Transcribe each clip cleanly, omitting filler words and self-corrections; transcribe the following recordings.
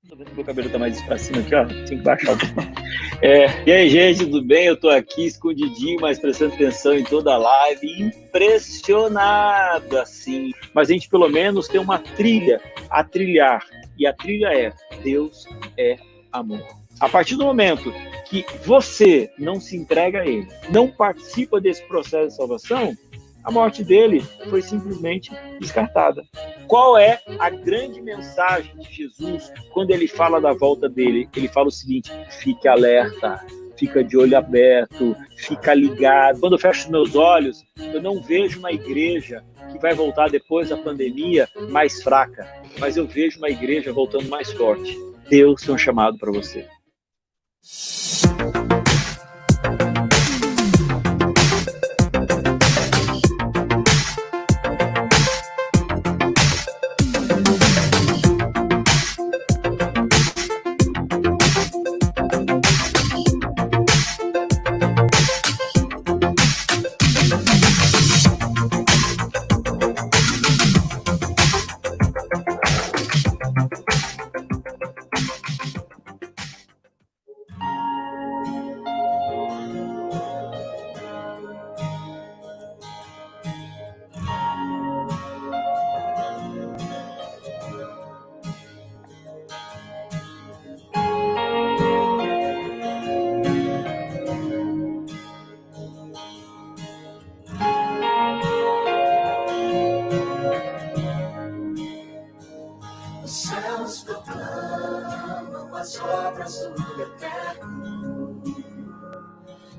Tô vendo que meu cabelo tá mais pra cima aqui, ó. Tem que baixar um pouco. E aí, gente, tudo bem? Eu tô aqui escondidinho, mas prestando atenção em toda a live, impressionado, assim. Mas a gente, pelo menos, tem uma trilha a trilhar. E a trilha é: Deus é amor. A partir do momento que você não se entrega a Ele, não participa desse processo de salvação, a morte dele foi simplesmente descartada. Qual é a grande mensagem de Jesus quando ele fala da volta dele? Ele fala o seguinte: fique alerta, fica de olho aberto, fica ligado. Quando eu fecho os meus olhos, eu não vejo uma igreja que vai voltar depois da pandemia mais fraca, mas eu vejo uma igreja voltando mais forte. Deus tem um chamado para você.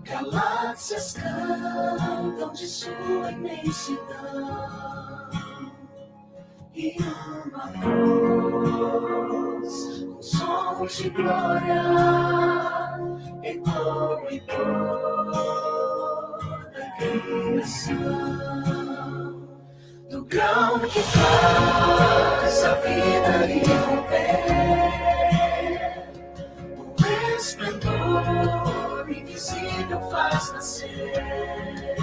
Galáxias cantam de sua imensidão, e uma voz com sons de glória ecoa em toda a criação, do grão que faz a vida irromper, o esplendor invisível faz nascer,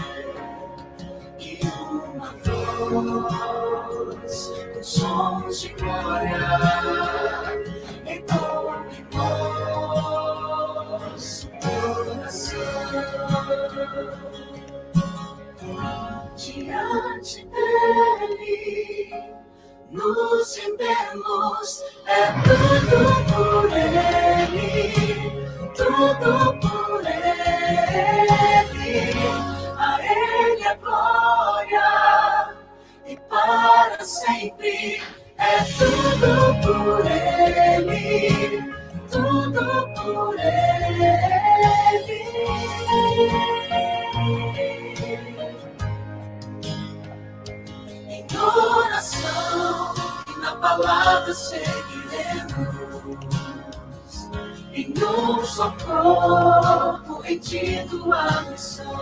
e uma voz com sons de glória ecoa em nosso coração. Diante dele nos rendemos, é tudo por ele, tudo por ele, a ele a glória, e para sempre é tudo por ele, tudo por ele. Em oração e na palavra seguiremos, em um só corpo rendido à missão,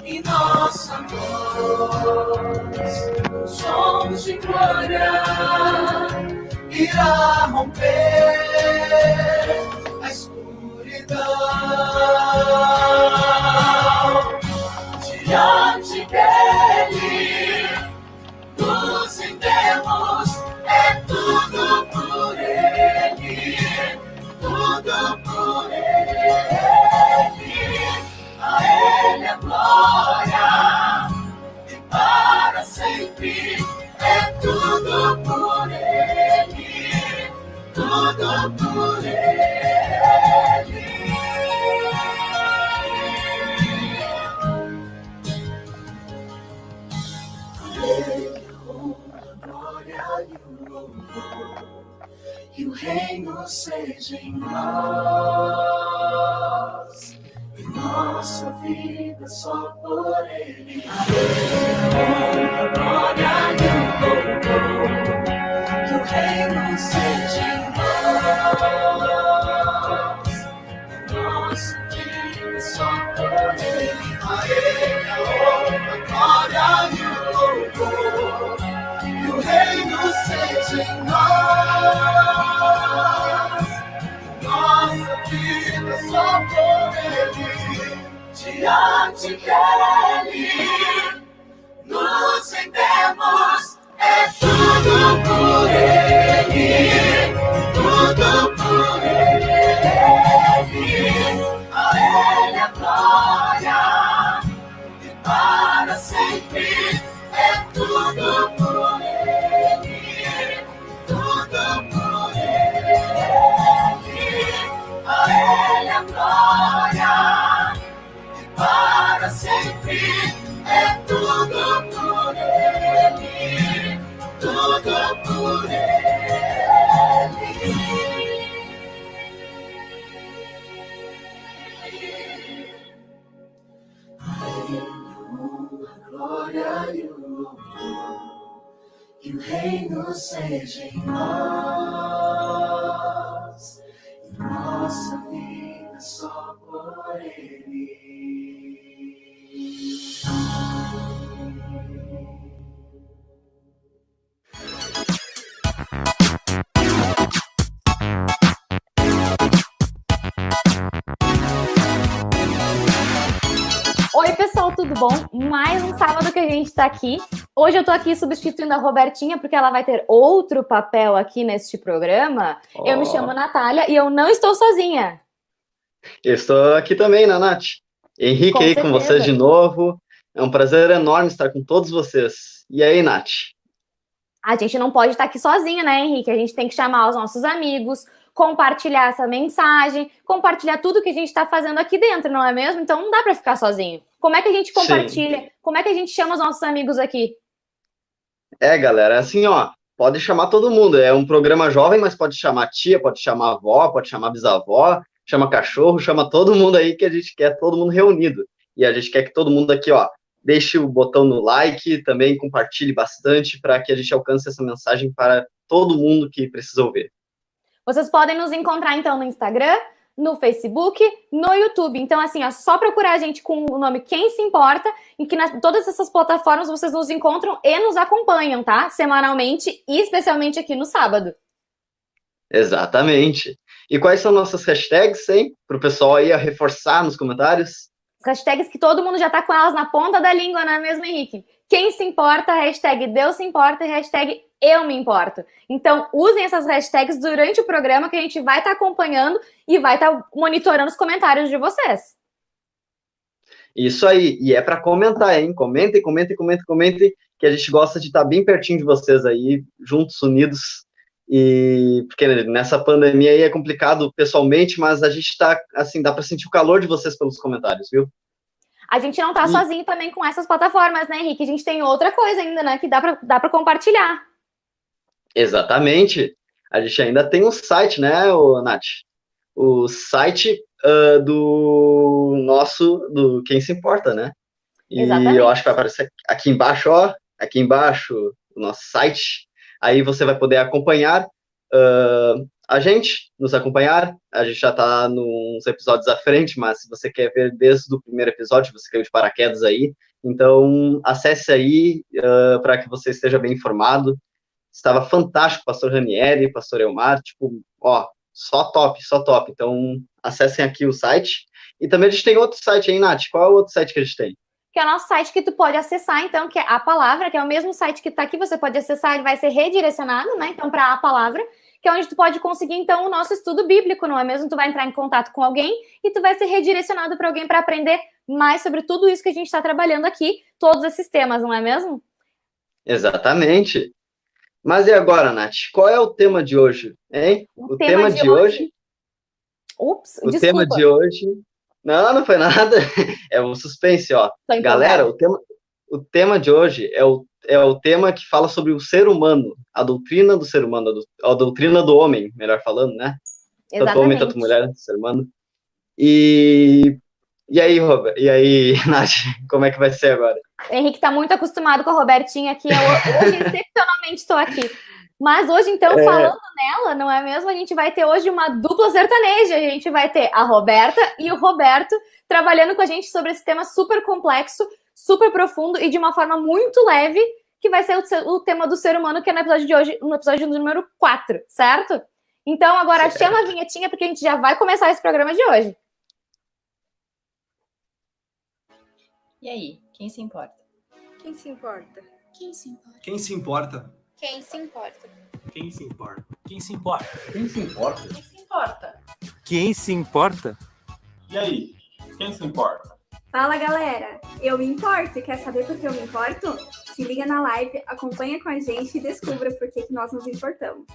e nossa voz com sons de glória irá romper a escuridão. Diante dele nos rendemos, é tudo por ele, tudo por ele, a ele a glória, e para sempre é tudo por ele, tudo por ele. Que o reino seja em nós, e nossa vida só por ele. A glória e o louvor. Que o reino seja em nós, e nossa vida só por ele. A ele a honra, a glória e o louvor. Que o reino seja em nós, nossa vida só por ele. Diante dele nos rendemos, é tudo por ele. que o reino seja em nós, e nossa vida só por Ele. Oi, pessoal, tudo bom? Mais um sábado que a gente tá aqui. Hoje eu tô aqui substituindo a Robertinha, porque ela vai ter outro papel aqui neste programa. Eu me chamo Natália e eu não estou sozinha. Eu estou aqui também, né, Nath? Henrique Com aí com certeza. vocês de novo. É um prazer enorme estar com todos vocês. E aí, Nath? A gente não pode estar aqui sozinha, né, Henrique? A gente tem que chamar os nossos amigos, compartilhar essa mensagem, compartilhar tudo que a gente está fazendo aqui dentro, não é mesmo? Então não dá para ficar sozinho. Como é que a gente compartilha? Sim. Como é que a gente chama os nossos amigos aqui? Galera, assim, ó, pode chamar todo mundo. É um programa jovem, mas pode chamar tia, pode chamar avó, pode chamar bisavó, chama cachorro, chama todo mundo aí que a gente quer todo mundo reunido. E a gente quer que todo mundo aqui, ó, deixe o botão no like, também compartilhe bastante para que a gente alcance essa mensagem para todo mundo que precisa ouvir. Vocês podem nos encontrar, então, no Instagram, no Facebook, no YouTube. Então, assim, é só procurar a gente com o nome Quem Se Importa, e que nas todas essas plataformas vocês nos encontram e nos acompanham, tá? Semanalmente e especialmente aqui no sábado. Exatamente. E quais são nossas hashtags, hein? Para o pessoal aí a reforçar nos comentários. Hashtags que todo mundo já tá com elas na ponta da língua, não é mesmo, Henrique? Quem se importa, hashtag Deus se importa e hashtag eu me importo. Então, usem essas hashtags durante o programa que a gente vai estar acompanhando e vai estar monitorando os comentários de vocês. Isso aí, e é para comentar, hein? Comentem, que a gente gosta de estar bem pertinho de vocês aí, juntos, unidos. E porque nessa pandemia aí é complicado pessoalmente, mas a gente tá, assim, dá para sentir o calor de vocês pelos comentários, viu? A gente não tá sozinho também com essas plataformas, né, Henrique? A gente tem outra coisa ainda, né, que dá pra compartilhar. Exatamente. A gente ainda tem um site, né, Nath? O site do Quem Se Importa, né? E Exatamente. eu acho que vai aparecer aqui embaixo, ó, aqui embaixo, o nosso site. Aí você vai poder acompanhar a gente, nos acompanhar. A gente já está nos episódios à frente, mas se você quer ver desde o primeiro episódio, você caiu de paraquedas aí, então acesse aí para que você esteja bem informado. Estava fantástico, pastor Ranieri, pastor Elmar, tipo, ó, só top. Então acessem aqui o site. E também a gente tem outro site aí, Nath. Qual é o outro site que a gente tem? Que é o nosso site que tu pode acessar, então, que é A Palavra, que é o mesmo site que tá aqui, você pode acessar, ele vai ser redirecionado, né, então, para A Palavra, que é onde tu pode conseguir, então, o nosso estudo bíblico, não é mesmo? Tu vai entrar em contato com alguém e tu vai ser redirecionado para alguém para aprender mais sobre tudo isso que a gente está trabalhando aqui, todos esses temas, não é mesmo? Exatamente. Mas e agora, Nath? Qual é o tema de hoje, hein? O tema de hoje... Ups, o desculpa. tema de hoje... Não foi nada. É um suspense, ó. Galera, o tema de hoje é o tema que fala sobre o ser humano, a doutrina do ser humano, a doutrina do homem, melhor falando, né? Exatamente. Tanto homem, tanto mulher, ser humano. E aí, Robert? E aí, Nath? Como é que vai ser agora? O Henrique tá muito acostumado com a Robertinha aqui. Hoje, excepcionalmente, estou aqui. Mas hoje, então, falando nela, não é mesmo? A gente vai ter hoje uma dupla sertaneja. A gente vai ter a Roberta e o Roberto trabalhando com a gente sobre esse tema super complexo, super profundo e de uma forma muito leve, que vai ser o tema do ser humano, que é no episódio de hoje, no episódio número 4, certo? Então, agora chama a vinhetinha, porque a gente já vai começar esse programa de hoje. E aí, quem se importa? Quem se importa? Quem se importa? Quem se importa? Quem se importa? Quem se importa? Quem se importa? Quem se importa? Quem se importa? Quem se importa? E aí, quem se importa? Fala, galera! Eu me importo e quer saber por que eu me importo? Se liga na live, acompanha com a gente e descubra por que nós nos importamos.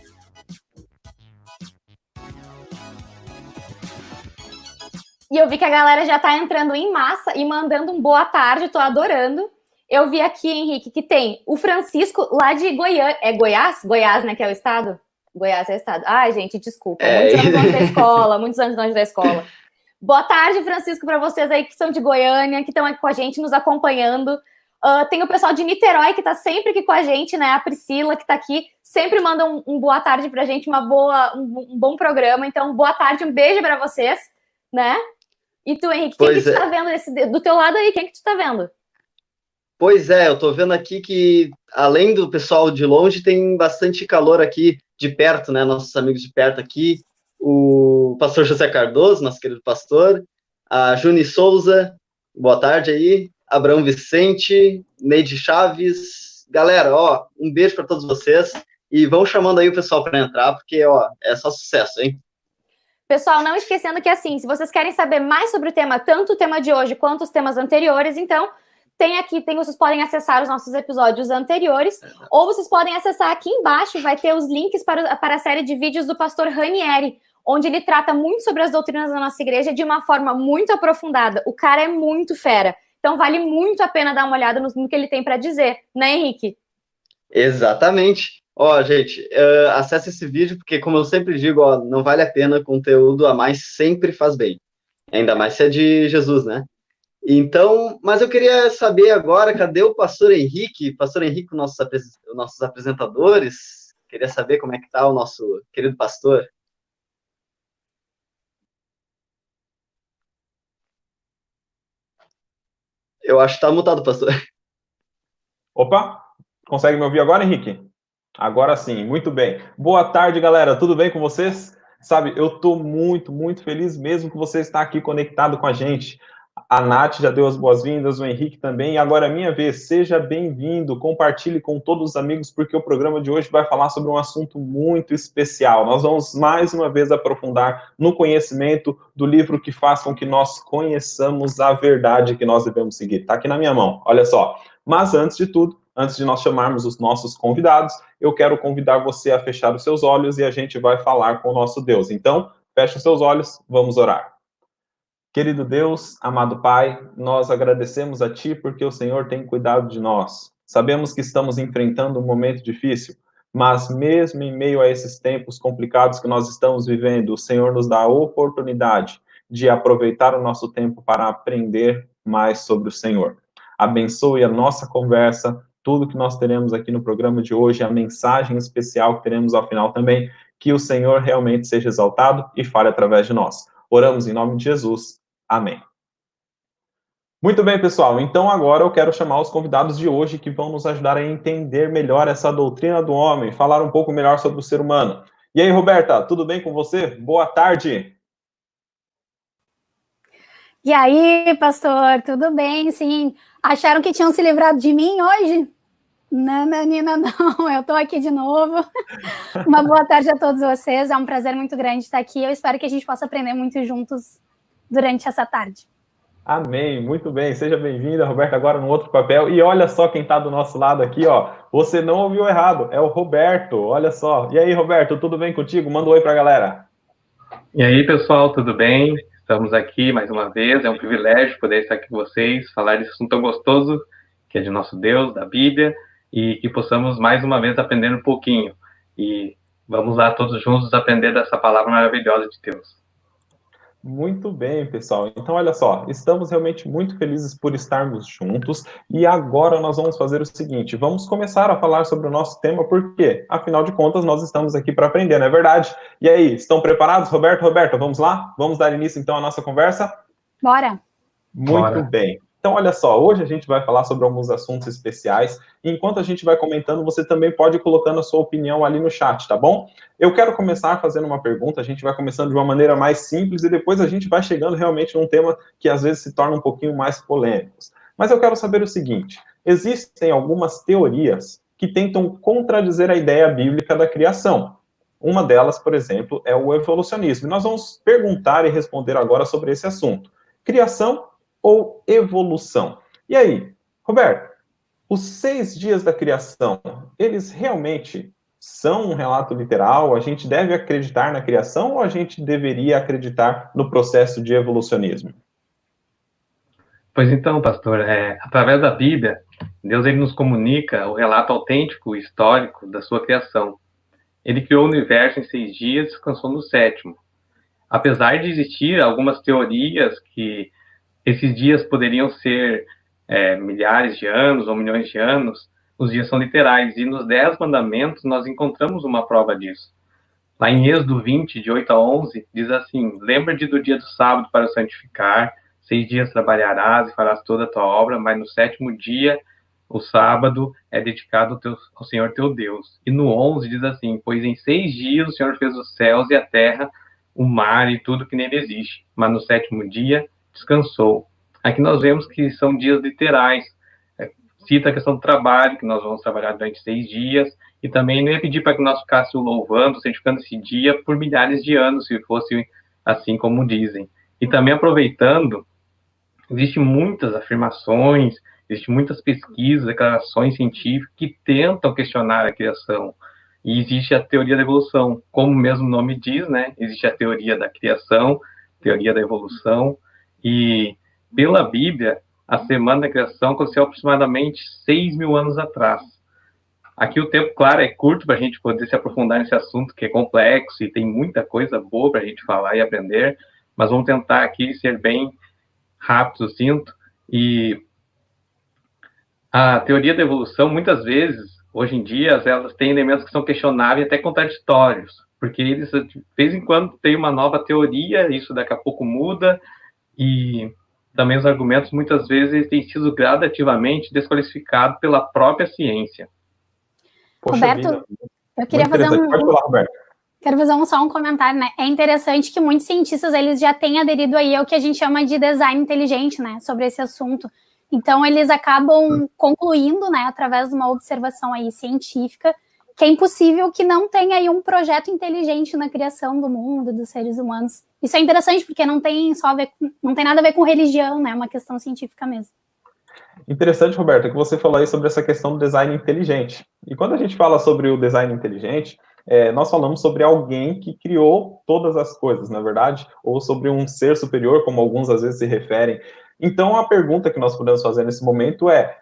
E eu vi que a galera já tá entrando em massa e mandando um boa tarde, tô adorando. Eu vi aqui, Henrique, que tem o Francisco lá de Goiânia. É Goiás? Goiás, né, que é o estado? Goiás é o estado. Ai, gente, desculpa. Muitos anos longe da escola, muitos anos longe da escola. Boa tarde, Francisco, para vocês aí que são de Goiânia, que estão aqui com a gente, nos acompanhando. Tem o pessoal de Niterói que tá sempre aqui com a gente, né? A Priscila, que tá aqui, sempre manda um boa tarde pra gente, um bom programa. Então, boa tarde, um beijo pra vocês, né? E tu, Henrique, quem que tu tá vendo do teu lado aí? Quem que tu tá vendo? Pois é, eu tô vendo aqui que, além do pessoal de longe, tem bastante calor aqui de perto, né? Nossos amigos de perto aqui. O pastor José Cardoso, nosso querido pastor. A Juni Souza, boa tarde aí. Abraão Vicente, Neide Chaves. Galera, ó, um beijo para todos vocês. E vão chamando aí o pessoal para entrar, porque, ó, é só sucesso, hein? Pessoal, não esquecendo que, assim, se vocês querem saber mais sobre o tema, tanto o tema de hoje quanto os temas anteriores, então, vocês podem acessar os nossos episódios anteriores, ou vocês podem acessar aqui embaixo, vai ter os links para a série de vídeos do pastor Ranieri, onde ele trata muito sobre as doutrinas da nossa igreja de uma forma muito aprofundada. O cara é muito fera. Então, vale muito a pena dar uma olhada no que ele tem para dizer, né, Henrique? Exatamente. Ó, gente, acesse esse vídeo, porque, como eu sempre digo, ó, não vale a pena, conteúdo a mais sempre faz bem. Ainda mais se é de Jesus, né? Então, mas eu queria saber agora, cadê o pastor Henrique? Pastor Henrique, nossos apresentadores. Queria saber como é que tá o nosso querido pastor. Eu acho que tá mutado, pastor. Opa, consegue me ouvir agora, Henrique? Agora sim, muito bem. Boa tarde, galera, tudo bem com vocês? Sabe, eu tô muito, muito feliz mesmo que você está aqui conectado com a gente. A Nath já deu as boas-vindas, o Henrique também, e agora é minha vez. Seja bem-vindo, compartilhe com todos os amigos, porque o programa de hoje vai falar sobre um assunto muito especial. Nós vamos mais uma vez aprofundar no conhecimento do livro que faz com que nós conheçamos a verdade que nós devemos seguir. Tá aqui na minha mão, olha só. Mas antes de tudo, antes de nós chamarmos os nossos convidados, eu quero convidar você a fechar os seus olhos e a gente vai falar com o nosso Deus. Então, feche os seus olhos, vamos orar. Querido Deus, amado Pai, nós agradecemos a Ti porque o Senhor tem cuidado de nós. Sabemos que estamos enfrentando um momento difícil, mas mesmo em meio a esses tempos complicados que nós estamos vivendo, o Senhor nos dá a oportunidade de aproveitar o nosso tempo para aprender mais sobre o Senhor. Abençoe a nossa conversa, tudo que nós teremos aqui no programa de hoje, a mensagem especial que teremos ao final também, que o Senhor realmente seja exaltado e fale através de nós. Oramos em nome de Jesus. Amém. Muito bem, pessoal. Então, agora eu quero chamar os convidados de hoje que vão nos ajudar a entender melhor essa doutrina do homem, falar um pouco melhor sobre o ser humano. E aí, Roberta, tudo bem com você? Boa tarde. E aí, pastor, tudo bem? Sim. Acharam que tinham se livrado de mim hoje? Não, menina, não. Eu tô aqui de novo. Uma boa tarde a todos vocês. É um prazer muito grande estar aqui. Eu espero que a gente possa aprender muito juntos durante essa tarde. Amém, muito bem, seja bem-vinda, Roberta, agora no outro papel, e olha só quem está do nosso lado aqui, ó, você não ouviu errado, é o Roberto, olha só, e aí, Roberto, tudo bem contigo? Manda um oi pra galera. E aí, pessoal, tudo bem? Estamos aqui mais uma vez, é um privilégio poder estar aqui com vocês, falar desse assunto tão gostoso, que é de nosso Deus, da Bíblia, e que possamos mais uma vez aprender um pouquinho, e vamos lá todos juntos aprender dessa palavra maravilhosa de Deus. Muito bem, pessoal. Então, olha só, estamos realmente muito felizes por estarmos juntos e agora nós vamos fazer o seguinte, vamos começar a falar sobre o nosso tema, porque, afinal de contas, nós estamos aqui para aprender, não é verdade? E aí, estão preparados, Roberto? Roberta, vamos lá? Vamos dar início, então, à nossa conversa? Bora! Muito bem. Então, olha só, hoje a gente vai falar sobre alguns assuntos especiais. E enquanto a gente vai comentando, você também pode ir colocando a sua opinião ali no chat, tá bom? Eu quero começar fazendo uma pergunta, a gente vai começando de uma maneira mais simples e depois a gente vai chegando realmente num tema que às vezes se torna um pouquinho mais polêmico. Mas eu quero saber o seguinte, existem algumas teorias que tentam contradizer a ideia bíblica da criação. Uma delas, por exemplo, é o evolucionismo. E nós vamos perguntar e responder agora sobre esse assunto. Criação ou evolução? E aí, Roberto, os 6 dias da criação, eles realmente são um relato literal? A gente deve acreditar na criação ou a gente deveria acreditar no processo de evolucionismo? Pois então, pastor, através da Bíblia, Deus ele nos comunica o relato autêntico e histórico da sua criação. Ele criou o universo em 6 dias e descansou no 7º. Apesar de existir algumas teorias que esses dias poderiam ser milhares de anos ou milhões de anos, os dias são literais. E nos 10 mandamentos nós encontramos uma prova disso. Lá em Êxodo 20, de 8 a 11, diz assim: lembra-te do dia do sábado para o santificar, 6 dias trabalharás e farás toda a tua obra, mas no 7º dia, o sábado, é dedicado ao Senhor teu Deus. E no 11 diz assim: pois em 6 dias o Senhor fez os céus e a terra, o mar e tudo que nele existe, mas no 7º dia descansou. Aqui nós vemos que são dias literais. Cita a questão do trabalho, que nós vamos trabalhar durante 6 dias, e também não ia pedir para que nós ficássemos louvando, santificando esse dia por milhares de anos, se fosse assim como dizem. E também aproveitando, existem muitas afirmações, existem muitas pesquisas, declarações científicas que tentam questionar a criação. E existe a teoria da evolução, como o mesmo nome diz, né? Existe a teoria da criação, teoria da evolução, e pela Bíblia, a semana da criação aconteceu aproximadamente 6.000 anos atrás. Aqui o tempo, claro, é curto para a gente poder se aprofundar nesse assunto, que é complexo e tem muita coisa boa para a gente falar e aprender, mas vamos tentar aqui ser bem rápido, sucinto. E a teoria da evolução, muitas vezes, hoje em dia, elas têm elementos que são questionáveis e até contraditórios, porque eles, de vez em quando, tem uma nova teoria, isso daqui a pouco muda, e também os argumentos, muitas vezes, têm sido gradativamente desqualificados pela própria ciência. Poxa Roberto, vida. eu queria fazer Pode falar, Roberto. Quero fazer só um comentário, né? É interessante que muitos cientistas, eles já têm aderido aí ao que a gente chama de design inteligente, né? Sobre esse assunto. Então, eles acabam concluindo, né? Através de uma observação aí científica, que é impossível que não tenha aí um projeto inteligente na criação do mundo, dos seres humanos. Isso é interessante, porque não tem nada a ver com religião, né? É uma questão científica mesmo. Interessante, Roberto, que você falou aí sobre essa questão do design inteligente. E quando a gente fala sobre o design inteligente, nós falamos sobre alguém que criou todas as coisas, na verdade, ou sobre um ser superior, como alguns às vezes se referem. Então, a pergunta que nós podemos fazer nesse momento é: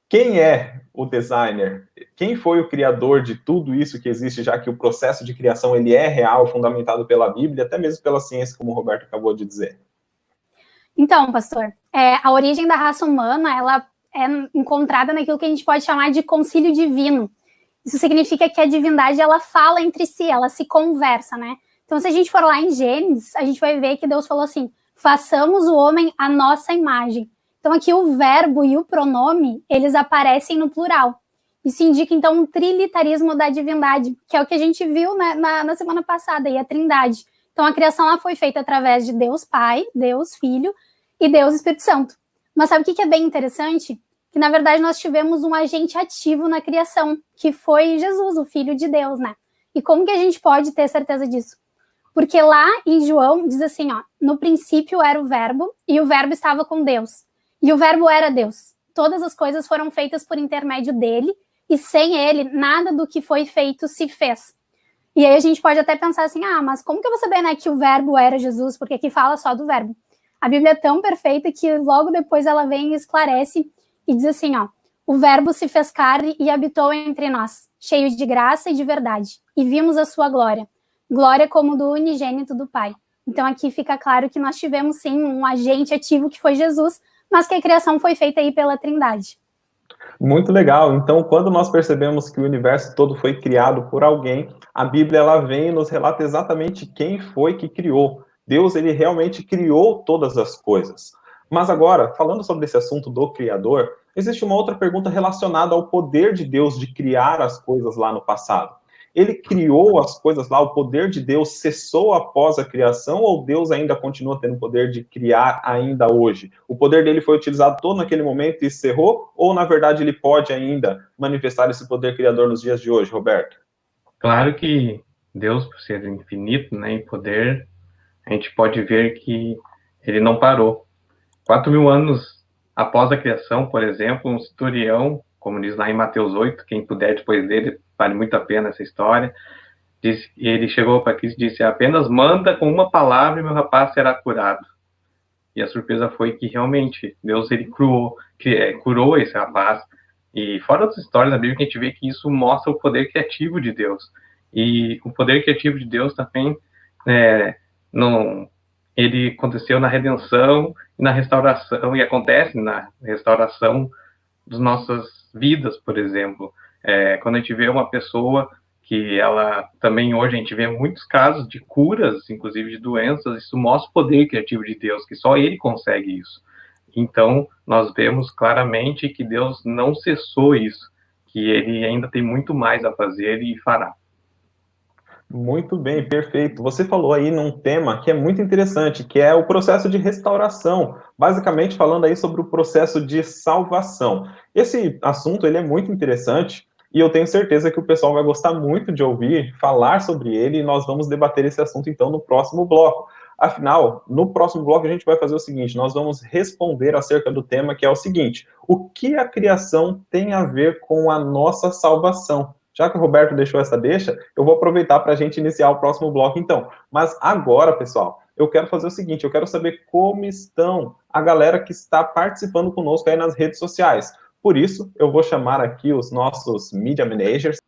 quem é o designer? Quem foi o criador de tudo isso que existe, já que o processo de criação ele é real, fundamentado pela Bíblia, até mesmo pela ciência, como o Roberto acabou de dizer? Então, pastor, a origem da raça humana, ela é encontrada naquilo que a gente pode chamar de concílio divino. Isso significa que a divindade, ela fala entre si, ela se conversa, né? Então, se a gente for lá em Gênesis, a gente vai ver que Deus falou assim: façamos o homem à nossa imagem. Então, aqui o verbo e o pronome, eles aparecem no plural. Isso indica, então, um trilitarismo da divindade, que é o que a gente viu, né, na semana passada, e a trindade. Então, a criação ela foi feita através de Deus Pai, Deus Filho e Deus Espírito Santo. Mas sabe o que é bem interessante? Que, na verdade, nós tivemos um agente ativo na criação, que foi Jesus, o Filho de Deus, né? E como que a gente pode ter certeza disso? Porque lá em João diz assim, ó: no princípio era o verbo, e o verbo estava com Deus. E o verbo era Deus. Todas as coisas foram feitas por intermédio dele, e sem ele, nada do que foi feito se fez. E aí a gente pode até pensar assim: mas como que eu vou saber, né, que o verbo era Jesus? Porque aqui fala só do verbo. A Bíblia é tão perfeita que logo depois ela vem e esclarece e diz assim, ó: o verbo se fez carne e habitou entre nós, cheio de graça e de verdade, e vimos a sua glória, glória como do unigênito do Pai. Então aqui fica claro que nós tivemos sim um agente ativo que foi Jesus, mas que a criação foi feita aí pela Trindade. Muito legal. Então, quando nós percebemos que o universo todo foi criado por alguém, a Bíblia ela vem e nos relata exatamente quem foi que criou. Deus, ele realmente criou todas as coisas. Mas agora, falando sobre esse assunto do Criador, existe uma outra pergunta relacionada ao poder de Deus de criar as coisas lá no passado. Ele criou as coisas lá, o poder de Deus cessou após a criação, ou Deus ainda continua tendo o poder de criar ainda hoje? O poder dele foi utilizado todo naquele momento e encerrou, ou na verdade ele pode ainda manifestar esse poder criador nos dias de hoje, Roberto? Claro que Deus, por ser infinito, né, em poder, a gente pode ver que ele não parou. 4.000 anos após a criação, por exemplo, um centurião, como diz lá em Mateus 8, quem puder depois dele, vale muito a pena essa história, ele chegou para Cristo e disse: apenas manda com uma palavra e meu rapaz será curado. E a surpresa foi que realmente Deus ele curou esse rapaz. E fora das histórias da Bíblia, que a gente vê que isso mostra o poder criativo de Deus. E o poder criativo de Deus também ele aconteceu na redenção e na restauração, e acontece na restauração das nossas vidas, por exemplo. Quando a gente vê uma pessoa que ela também hoje a gente vê muitos casos de curas, inclusive de doenças, isso mostra o poder criativo de Deus, que só ele consegue isso. Então, nós vemos claramente que Deus não cessou isso, que ele ainda tem muito mais a fazer e fará. Muito bem, perfeito. Você falou aí num tema que é muito interessante, que é o processo de restauração, basicamente falando aí sobre o processo de salvação. Esse assunto, ele é muito interessante, e eu tenho certeza que o pessoal vai gostar muito de ouvir falar sobre ele, e nós vamos debater esse assunto, então, no próximo bloco. Afinal, no próximo bloco a gente vai fazer o seguinte, nós vamos responder acerca do tema, que é o seguinte: o que a criação tem a ver com a nossa salvação? Já que o Roberto deixou essa deixa, eu vou aproveitar para a gente iniciar o próximo bloco, então. Mas agora, pessoal, eu quero fazer o seguinte, eu quero saber como estão a galera que está participando conosco aí nas redes sociais. Por isso, eu vou chamar aqui os nossos Media Managers.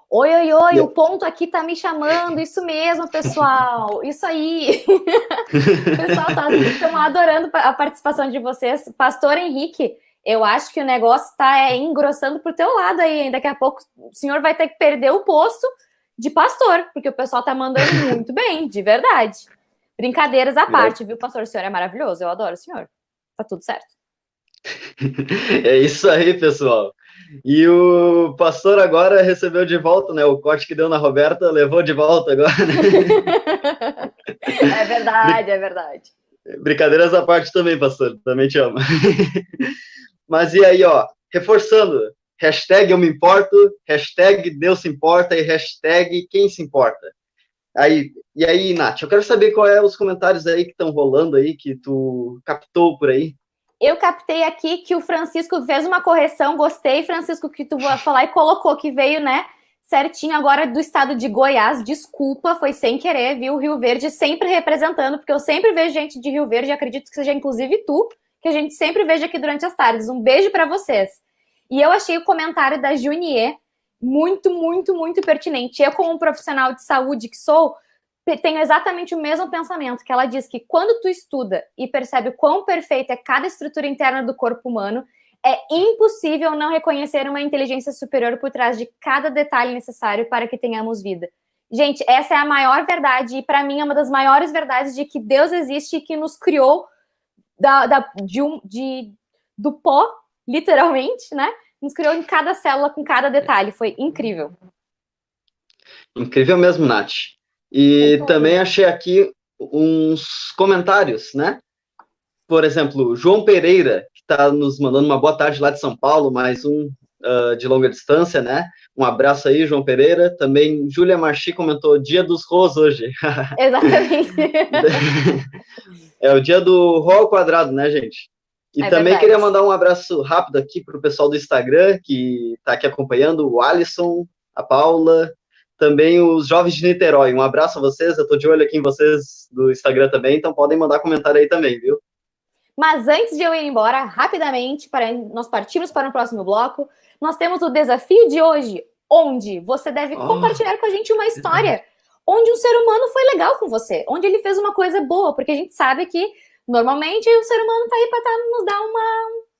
Oi, o ponto aqui tá me chamando, isso mesmo, pessoal, isso aí. O pessoal estão adorando a participação de vocês. Pastor Henrique, eu acho que o negócio está engrossando pro teu lado aí. Daqui a pouco o senhor vai ter que perder o posto de pastor, porque o pessoal tá mandando muito bem, de verdade. Brincadeiras à parte, viu, pastor? O senhor é maravilhoso, eu adoro o senhor. Tá tudo certo. É isso aí, pessoal. E o pastor agora recebeu de volta, né? O corte que deu na Roberta, levou de volta agora. É verdade, é verdade. Brincadeiras à parte também, pastor. Também te amo. Mas e aí, ó, reforçando, hashtag eu me importo, hashtag Deus se importa e hashtag quem se importa. E aí, Nath, eu quero saber qual é os comentários aí que estão rolando aí, que tu captou por aí. Eu captei aqui que o Francisco fez uma correção, gostei, Francisco, que tu vai falar e colocou que veio, né, certinho agora do estado de Goiás, desculpa, foi sem querer, viu, Rio Verde sempre representando, porque eu sempre vejo gente de Rio Verde, acredito que seja inclusive tu, que a gente sempre veja aqui durante as tardes. Um beijo para vocês. E eu achei o comentário da Junier muito, muito, muito pertinente. Eu, como um profissional de saúde que sou, tenho exatamente o mesmo pensamento, que ela diz que quando tu estuda e percebe quão perfeita é cada estrutura interna do corpo humano, é impossível não reconhecer uma inteligência superior por trás de cada detalhe necessário para que tenhamos vida. Gente, essa é a maior verdade, e para mim é uma das maiores verdades de que Deus existe e que nos criou do pó, literalmente, né? Nos criou em cada célula, com cada detalhe. Foi incrível. Incrível mesmo, Nath. E também achei aqui uns comentários, né? Por exemplo, João Pereira, que está nos mandando uma boa tarde lá de São Paulo, mais um de longa distância, né? Um abraço aí, João Pereira. Também Júlia Marchi comentou Dia dos Rôs hoje. Exatamente. É o dia do Rho ao quadrado, né, gente? E também verdade. Queria mandar um abraço rápido aqui para o pessoal do Instagram, que está aqui acompanhando, o Alisson, a Paula, também os jovens de Niterói. Um abraço a vocês, eu estou de olho aqui em vocês do Instagram também, então podem mandar comentário aí também, viu? Mas antes de eu ir embora, rapidamente, para nós partirmos para o próximo bloco, nós temos o desafio de hoje, onde você deve compartilhar com a gente uma história, onde um ser humano foi legal com você, onde ele fez uma coisa boa, porque a gente sabe que, normalmente, o ser humano tá aí para nos dar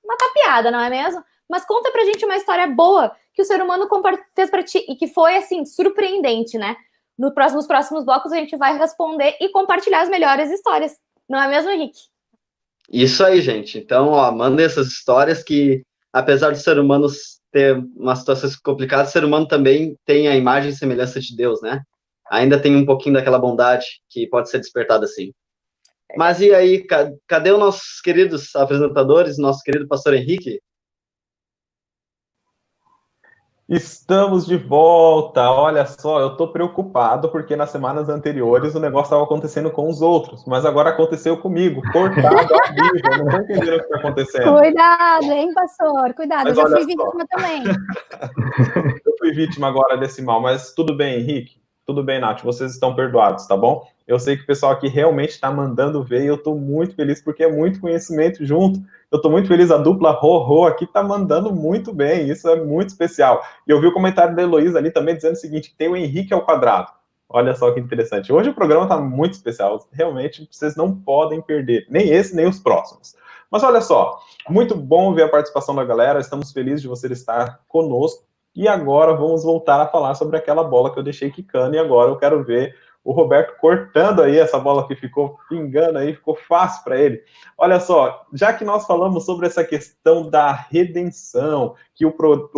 uma tapeada, não é mesmo? Mas conta pra gente uma história boa que o ser humano fez pra ti e que foi, assim, surpreendente, né? Nos próximos blocos a gente vai responder e compartilhar as melhores histórias. Não é mesmo, Henrique? Isso aí, gente. Então, ó, mandem essas histórias que, apesar do ser humano ter umas situações complicadas, o ser humano também tem a imagem e semelhança de Deus, né? Ainda tem um pouquinho daquela bondade que pode ser despertada assim. Mas e aí, cadê os nossos queridos apresentadores, nosso querido pastor Henrique? Estamos de volta. Olha só, eu tô preocupado porque nas semanas anteriores o negócio estava acontecendo com os outros, mas agora aconteceu comigo, cortado ao vivo, não tô entendendo o que está acontecendo. Cuidado, hein, pastor? Cuidado, mas eu já fui vítima também. Eu fui vítima agora desse mal, mas tudo bem, Henrique. Tudo bem, Nath, vocês estão perdoados, tá bom? Eu sei que o pessoal aqui realmente está mandando ver e eu estou muito feliz porque é muito conhecimento junto. Eu estou muito feliz, a dupla Rô aqui está mandando muito bem, isso é muito especial. E eu vi o comentário da Heloísa ali também dizendo o seguinte, que tem o Henrique ao quadrado. Olha só que interessante. Hoje o programa está muito especial. Realmente, vocês não podem perder. Nem esse, nem os próximos. Mas olha só, muito bom ver a participação da galera. Estamos felizes de você estar conosco. E agora vamos voltar a falar sobre aquela bola que eu deixei quicando. E agora eu quero ver o Roberto cortando aí essa bola que ficou pingando aí, ficou fácil para ele. Olha só, já que nós falamos sobre essa questão da redenção, que o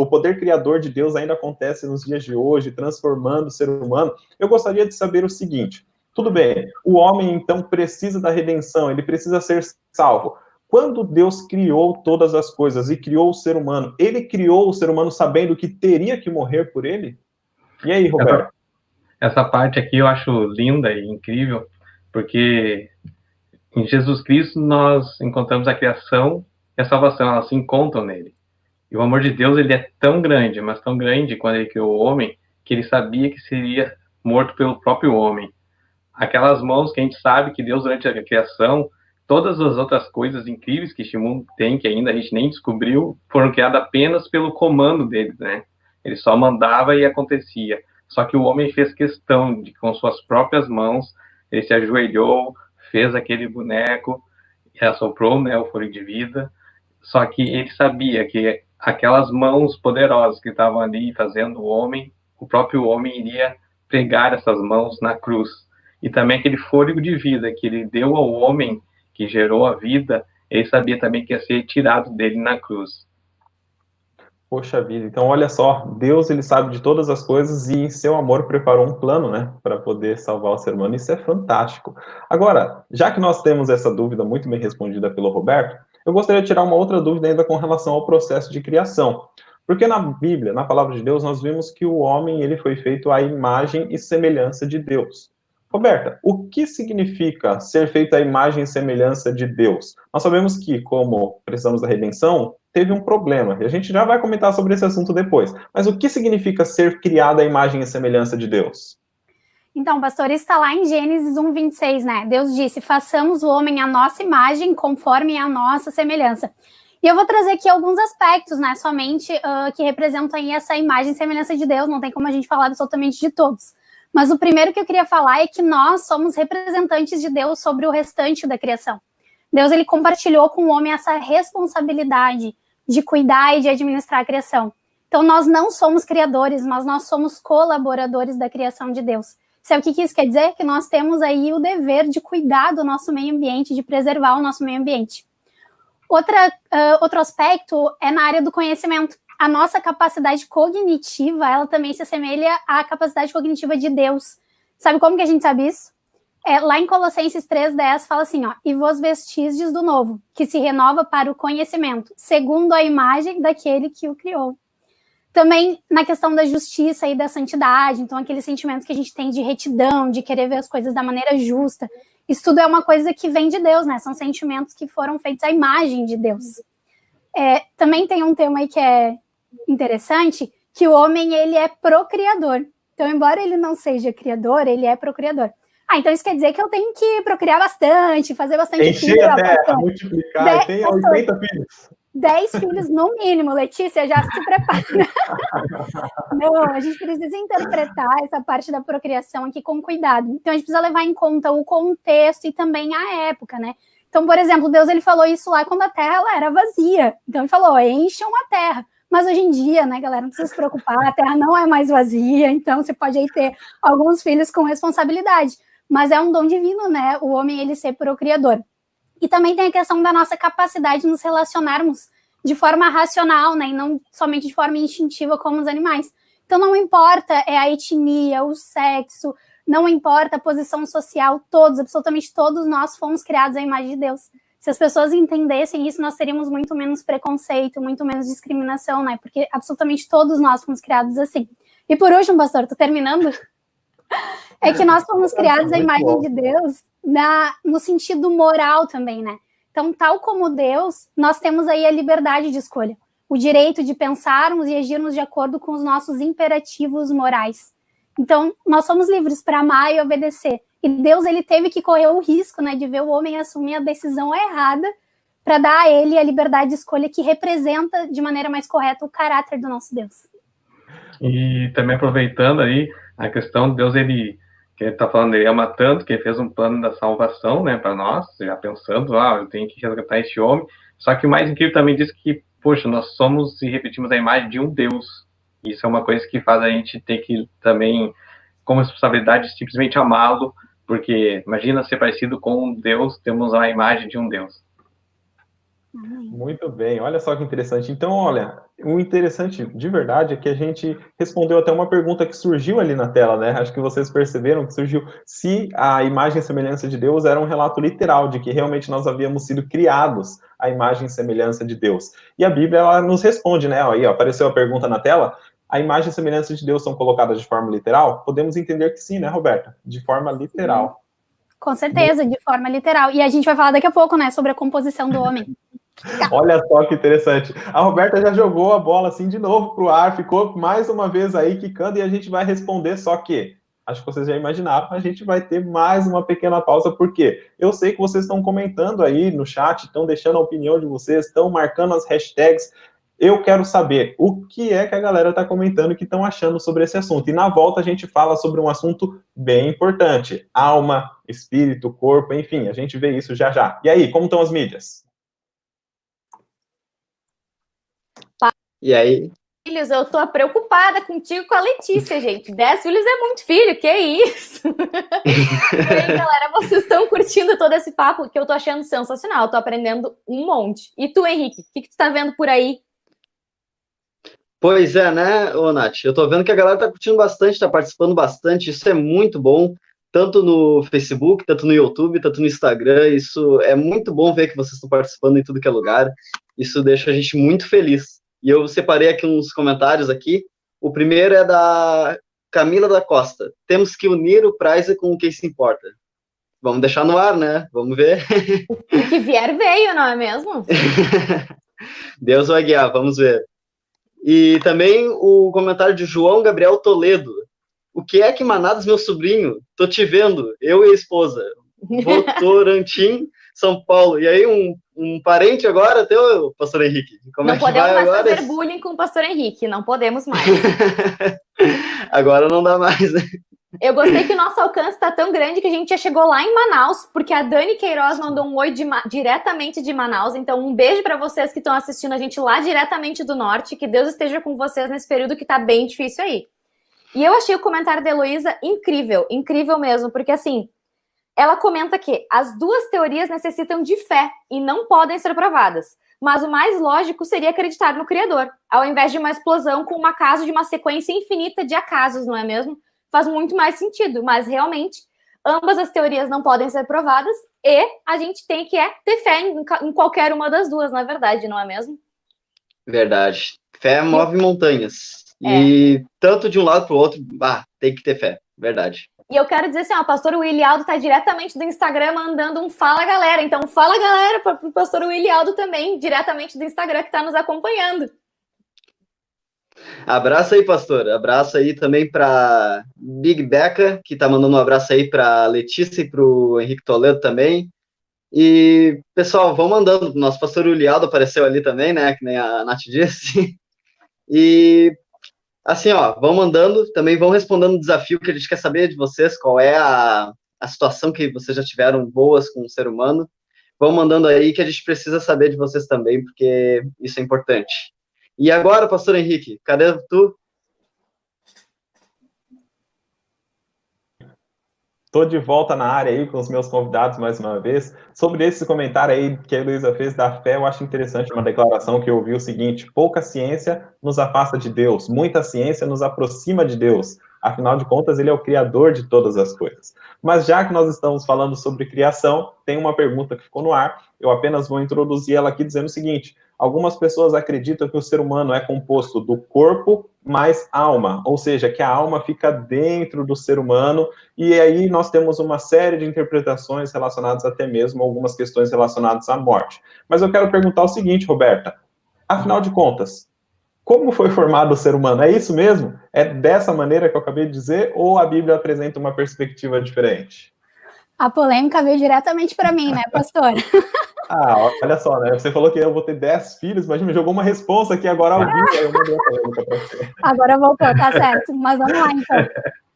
poder criador de Deus ainda acontece nos dias de hoje, transformando o ser humano, eu gostaria de saber o seguinte: tudo bem, o homem então precisa da redenção, ele precisa ser salvo. Quando Deus criou todas as coisas e criou o ser humano, ele criou o ser humano sabendo que teria que morrer por ele? E aí, Roberto? Essa parte aqui eu acho linda e incrível, porque em Jesus Cristo nós encontramos a criação e a salvação, elas se encontram nele. E o amor de Deus, ele é tão grande, mas tão grande quando ele criou o homem, que ele sabia que seria morto pelo próprio homem. Aquelas mãos que a gente sabe que Deus, durante a criação, todas as outras coisas incríveis que este mundo tem, que ainda a gente nem descobriu, foram criadas apenas pelo comando dele, né? Ele só mandava e acontecia. Só que o homem fez questão de, com suas próprias mãos, ele se ajoelhou, fez aquele boneco, assoprou, né, o fôlego de vida. Só que ele sabia que aquelas mãos poderosas que estavam ali fazendo o homem, o próprio homem iria pregar essas mãos na cruz. E também aquele fôlego de vida que ele deu ao homem, que gerou a vida, ele sabia também que ia ser tirado dele na cruz. Poxa vida, então olha só, Deus, ele sabe de todas as coisas e em seu amor preparou um plano, né, para poder salvar o ser humano. Isso é fantástico. Agora, já que nós temos essa dúvida muito bem respondida pelo Roberto, eu gostaria de tirar uma outra dúvida ainda com relação ao processo de criação. Porque na Bíblia, na palavra de Deus, nós vimos que o homem, ele foi feito à imagem e semelhança de Deus. Roberta, o que significa ser feito à imagem e semelhança de Deus? Nós sabemos que, como precisamos da redenção, teve um problema, e a gente já vai comentar sobre esse assunto depois. Mas o que significa ser criado à imagem e semelhança de Deus? Então, pastor, isso está lá em Gênesis 1:26, né? Deus disse, façamos o homem à nossa imagem, conforme a nossa semelhança. E eu vou trazer aqui alguns aspectos, né, somente que representam aí essa imagem e semelhança de Deus, não tem como a gente falar absolutamente de todos. Mas o primeiro que eu queria falar é que nós somos representantes de Deus sobre o restante da criação. Deus, ele compartilhou com o homem essa responsabilidade de cuidar e de administrar a criação. Então, nós não somos criadores, mas nós somos colaboradores da criação de Deus. Sabe o que isso quer dizer? Que nós temos aí o dever de cuidar do nosso meio ambiente, de preservar o nosso meio ambiente. Outro aspecto é na área do conhecimento. A nossa capacidade cognitiva, ela também se assemelha à capacidade cognitiva de Deus. Sabe como que a gente sabe isso? Lá em Colossenses 3:10 fala assim, ó, e vos vestistes do novo, que se renova para o conhecimento, segundo a imagem daquele que o criou. Também na questão da justiça e da santidade, então aqueles sentimentos que a gente tem de retidão, de querer ver as coisas da maneira justa, isso tudo é uma coisa que vem de Deus, né? São sentimentos que foram feitos à imagem de Deus. Também tem um tema aí que é interessante, que o homem, ele é procriador. Então, embora ele não seja criador, ele é procriador. Então isso quer dizer que eu tenho que procriar bastante, fazer bastante filhos. Encher a terra, multiplicar, tem 80 filhos. 10 filhos no mínimo, Letícia, já se prepara. Não, a gente precisa interpretar essa parte da procriação aqui com cuidado. Então, a gente precisa levar em conta o contexto e também a época, né? Então, por exemplo, Deus, ele falou isso lá quando a terra ela era vazia. Então, ele falou, encham a terra. Mas hoje em dia, né, galera, não precisa se preocupar, a terra não é mais vazia, então você pode aí ter alguns filhos com responsabilidade. Mas é um dom divino, né, o homem, ele ser procriador. E também tem a questão da nossa capacidade de nos relacionarmos de forma racional, né, e não somente de forma instintiva como os animais. Então não importa a etnia, o sexo, não importa a posição social, absolutamente todos nós fomos criados à imagem de Deus. Se as pessoas entendessem isso, nós teríamos muito menos preconceito, muito menos discriminação, né, porque absolutamente todos nós fomos criados assim. E por último, pastor, tô terminando, é que nós fomos criados à imagem de Deus no sentido moral também, né? Então, tal como Deus, nós temos aí a liberdade de escolha, o direito de pensarmos e agirmos de acordo com os nossos imperativos morais. Então, nós somos livres para amar e obedecer. E Deus, ele teve que correr o risco, né, de ver o homem assumir a decisão errada para dar a ele a liberdade de escolha que representa de maneira mais correta o caráter do nosso Deus. E também aproveitando aí a questão de Deus, ele que ele está falando, ele ama tanto que ele fez um plano da salvação, né, para nós, já pensando, eu tenho que resgatar esse homem. Só que o mais incrível também diz que, poxa, nós somos e repetimos a imagem de um Deus. Isso é uma coisa que faz a gente ter que também, como responsabilidade, simplesmente amá-lo, porque imagina ser parecido com um Deus, temos a imagem de um Deus. Muito bem, olha só que interessante. Então, olha, o interessante de verdade é que a gente respondeu até uma pergunta que surgiu ali na tela, né? Acho que vocês perceberam que surgiu se a imagem e semelhança de Deus era um relato literal de que realmente nós havíamos sido criados à imagem e semelhança de Deus. E a Bíblia, ela nos responde, né? Aí, ó, apareceu a pergunta na tela. A imagem e semelhança de Deus são colocadas de forma literal? Podemos entender que sim, né, Roberta? De forma literal. Com certeza, de forma literal. E a gente vai falar daqui a pouco, né, sobre a composição do homem. Olha só que interessante. A Roberta já jogou a bola assim de novo para o ar, ficou mais uma vez aí quicando e a gente vai responder, só que, acho que vocês já imaginaram, a gente vai ter mais uma pequena pausa, porque eu sei que vocês estão comentando aí no chat, estão deixando a opinião de vocês, estão marcando as hashtags. Eu quero saber o que é que a galera está comentando, que estão achando sobre esse assunto. E na volta a gente fala sobre um assunto bem importante. Alma, espírito, corpo, enfim, a gente vê isso já já. E aí, como estão as mídias? E aí? Filhos, eu tô preocupada contigo e com a Letícia, gente. 10 filhos é muito filho, que isso? E aí, galera, vocês estão curtindo todo esse papo que eu tô achando sensacional. Eu tô aprendendo um monte. E tu, Henrique, o que tu tá vendo por aí? Pois é, né, ô Nath? Eu tô vendo que a galera tá curtindo bastante, tá participando bastante, isso é muito bom, tanto no Facebook, tanto no YouTube, tanto no Instagram, isso é muito bom ver que vocês estão participando em tudo que é lugar, isso deixa a gente muito feliz. E eu separei aqui uns comentários aqui, o primeiro é da Camila da Costa, temos que unir o Price com quem se importa. Vamos deixar no ar, né? Vamos ver. O que vier veio, não é mesmo? Deus vai guiar, vamos ver. E também o comentário de João Gabriel Toledo. O que é que Manadas, meu sobrinho? Tô te vendo, eu e a esposa. Votorantim, São Paulo. E aí, um parente agora, teu, pastor Henrique? Como não é que podemos vai mais agora? fazer bullying com o pastor Henrique, não podemos mais. Agora não dá mais, né? Eu gostei que o nosso alcance está tão grande que a gente já chegou lá em Manaus, porque a Dani Queiroz mandou um oi diretamente de Manaus. Então, um beijo para vocês que estão assistindo a gente lá diretamente do norte. Que Deus esteja com vocês nesse período que tá bem difícil aí. E eu achei o comentário da Heloísa incrível, incrível mesmo, porque assim, ela comenta que as duas teorias necessitam de fé e não podem ser provadas. Mas o mais lógico seria acreditar no Criador, ao invés de uma explosão com um acaso de uma sequência infinita de acasos, não é mesmo? Faz muito mais sentido, mas realmente ambas as teorias não podem ser provadas e a gente tem que ter fé em qualquer uma das duas, na verdade, não é mesmo? Verdade. Fé move montanhas. E tanto de um lado para o outro, tem que ter fé. Verdade. E eu quero dizer assim, o pastor Willialdo tá diretamente do Instagram mandando um fala galera. Então fala galera para o pastor Willialdo também, diretamente do Instagram que está nos acompanhando. Abraço aí, pastor. Abraço aí também para Big Beca, que tá mandando um abraço aí para Letícia e para o Henrique Toledo também. E, pessoal, vão mandando. Nosso pastor Ulialdo apareceu ali também, né? Que nem a Nath disse. E, assim, ó, vão mandando. Também vão respondendo o desafio que a gente quer saber de vocês. Qual é a situação que vocês já tiveram boas com o ser humano. Vão mandando aí que a gente precisa saber de vocês também, porque isso é importante. E agora, pastor Henrique, cadê tu? Estou de volta na área aí com os meus convidados mais uma vez. Sobre esse comentário aí que a Heloísa fez da fé, eu acho interessante uma declaração que eu ouvi o seguinte: pouca ciência nos afasta de Deus, muita ciência nos aproxima de Deus. Afinal de contas, ele é o criador de todas as coisas. Mas já que nós estamos falando sobre criação, tem uma pergunta que ficou no ar. Eu apenas vou introduzir ela aqui dizendo o seguinte: algumas pessoas acreditam que o ser humano é composto do corpo mais alma, ou seja, que a alma fica dentro do ser humano, e aí nós temos uma série de interpretações relacionadas até mesmo a algumas questões relacionadas à morte. Mas eu quero perguntar o seguinte, Roberta, afinal de contas, como foi formado o ser humano? É isso mesmo? É dessa maneira que eu acabei de dizer, ou a Bíblia apresenta uma perspectiva diferente? A polêmica veio diretamente para mim, né, pastor? Olha só, né? Você falou que eu vou ter 10 filhos, mas me jogou uma responsa aqui agora ao vivo, aí eu mandei a polêmica para você. Agora voltou, tá certo. Mas vamos lá, então.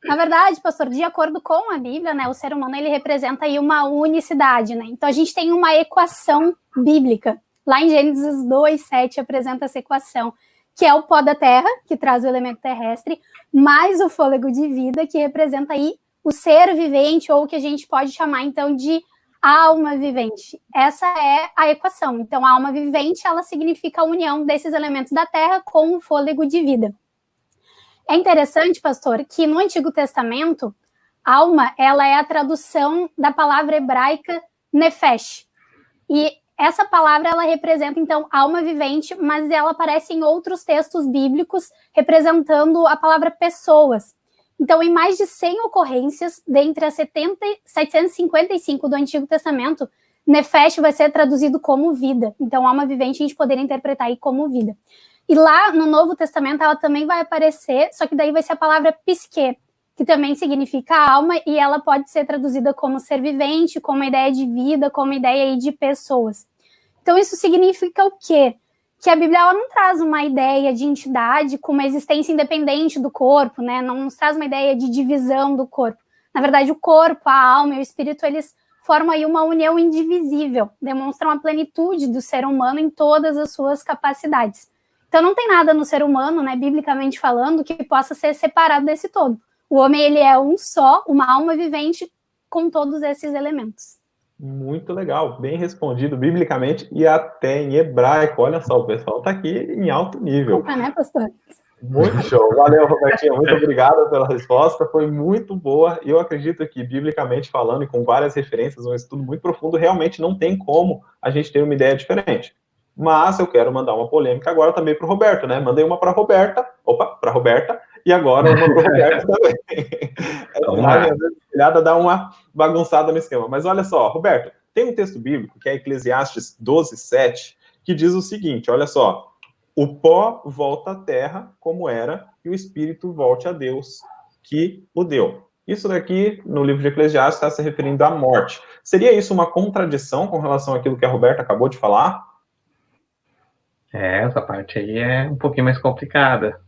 Na verdade, pastor, de acordo com a Bíblia, né, o ser humano ele representa aí uma unicidade, né? Então a gente tem uma equação bíblica. Lá em Gênesis 2:7 apresenta essa equação, que é o pó da terra, que traz o elemento terrestre, mais o fôlego de vida, que representa aí o ser vivente, ou o que a gente pode chamar então de alma vivente. Essa é a equação. Então a alma vivente, ela significa a união desses elementos da terra com o fôlego de vida. É interessante, pastor, que no Antigo Testamento, alma, ela é a tradução da palavra hebraica nefesh. E essa palavra, ela representa, então, alma vivente, mas ela aparece em outros textos bíblicos, representando a palavra pessoas. Então, em mais de 100 ocorrências, dentre as 755 do Antigo Testamento, nefesh vai ser traduzido como vida. Então, alma vivente, a gente poderia interpretar aí como vida. E lá no Novo Testamento ela também vai aparecer, só que daí vai ser a palavra psique, que também significa alma, e ela pode ser traduzida como ser vivente, como ideia de vida, como ideia aí de pessoas. Então isso significa o quê? Que a Bíblia ela não traz uma ideia de entidade com uma existência independente do corpo, né? Não nos traz uma ideia de divisão do corpo. Na verdade, o corpo, a alma e o espírito, eles formam aí uma união indivisível, demonstram a plenitude do ser humano em todas as suas capacidades. Então não tem nada no ser humano, né, biblicamente falando, que possa ser separado desse todo. O homem, ele é um só, uma alma vivente com todos esses elementos. Muito legal, bem respondido biblicamente e até em hebraico. Olha só, o pessoal está aqui em alto nível. Opa, né, pastor? Muito show. Valeu, Robertinha. Muito obrigado pela resposta. Foi muito boa. E eu acredito que, biblicamente falando, e com várias referências, um estudo muito profundo, realmente não tem como a gente ter uma ideia diferente. Mas eu quero mandar uma polêmica agora também para o Roberto, né? Mandei uma para a Roberta, para a Roberta, e agora uma para o Roberto também. A dá uma bagunçada no esquema. Mas olha só, Roberto, tem um texto bíblico, que é Eclesiastes 12:7, que diz o seguinte, olha só, o pó volta à terra como era, e o espírito volte a Deus, que o deu. Isso daqui, no livro de Eclesiastes, está se referindo à morte. Seria isso uma contradição com relação àquilo que a Roberta acabou de falar? Essa parte aí é um pouquinho mais complicada.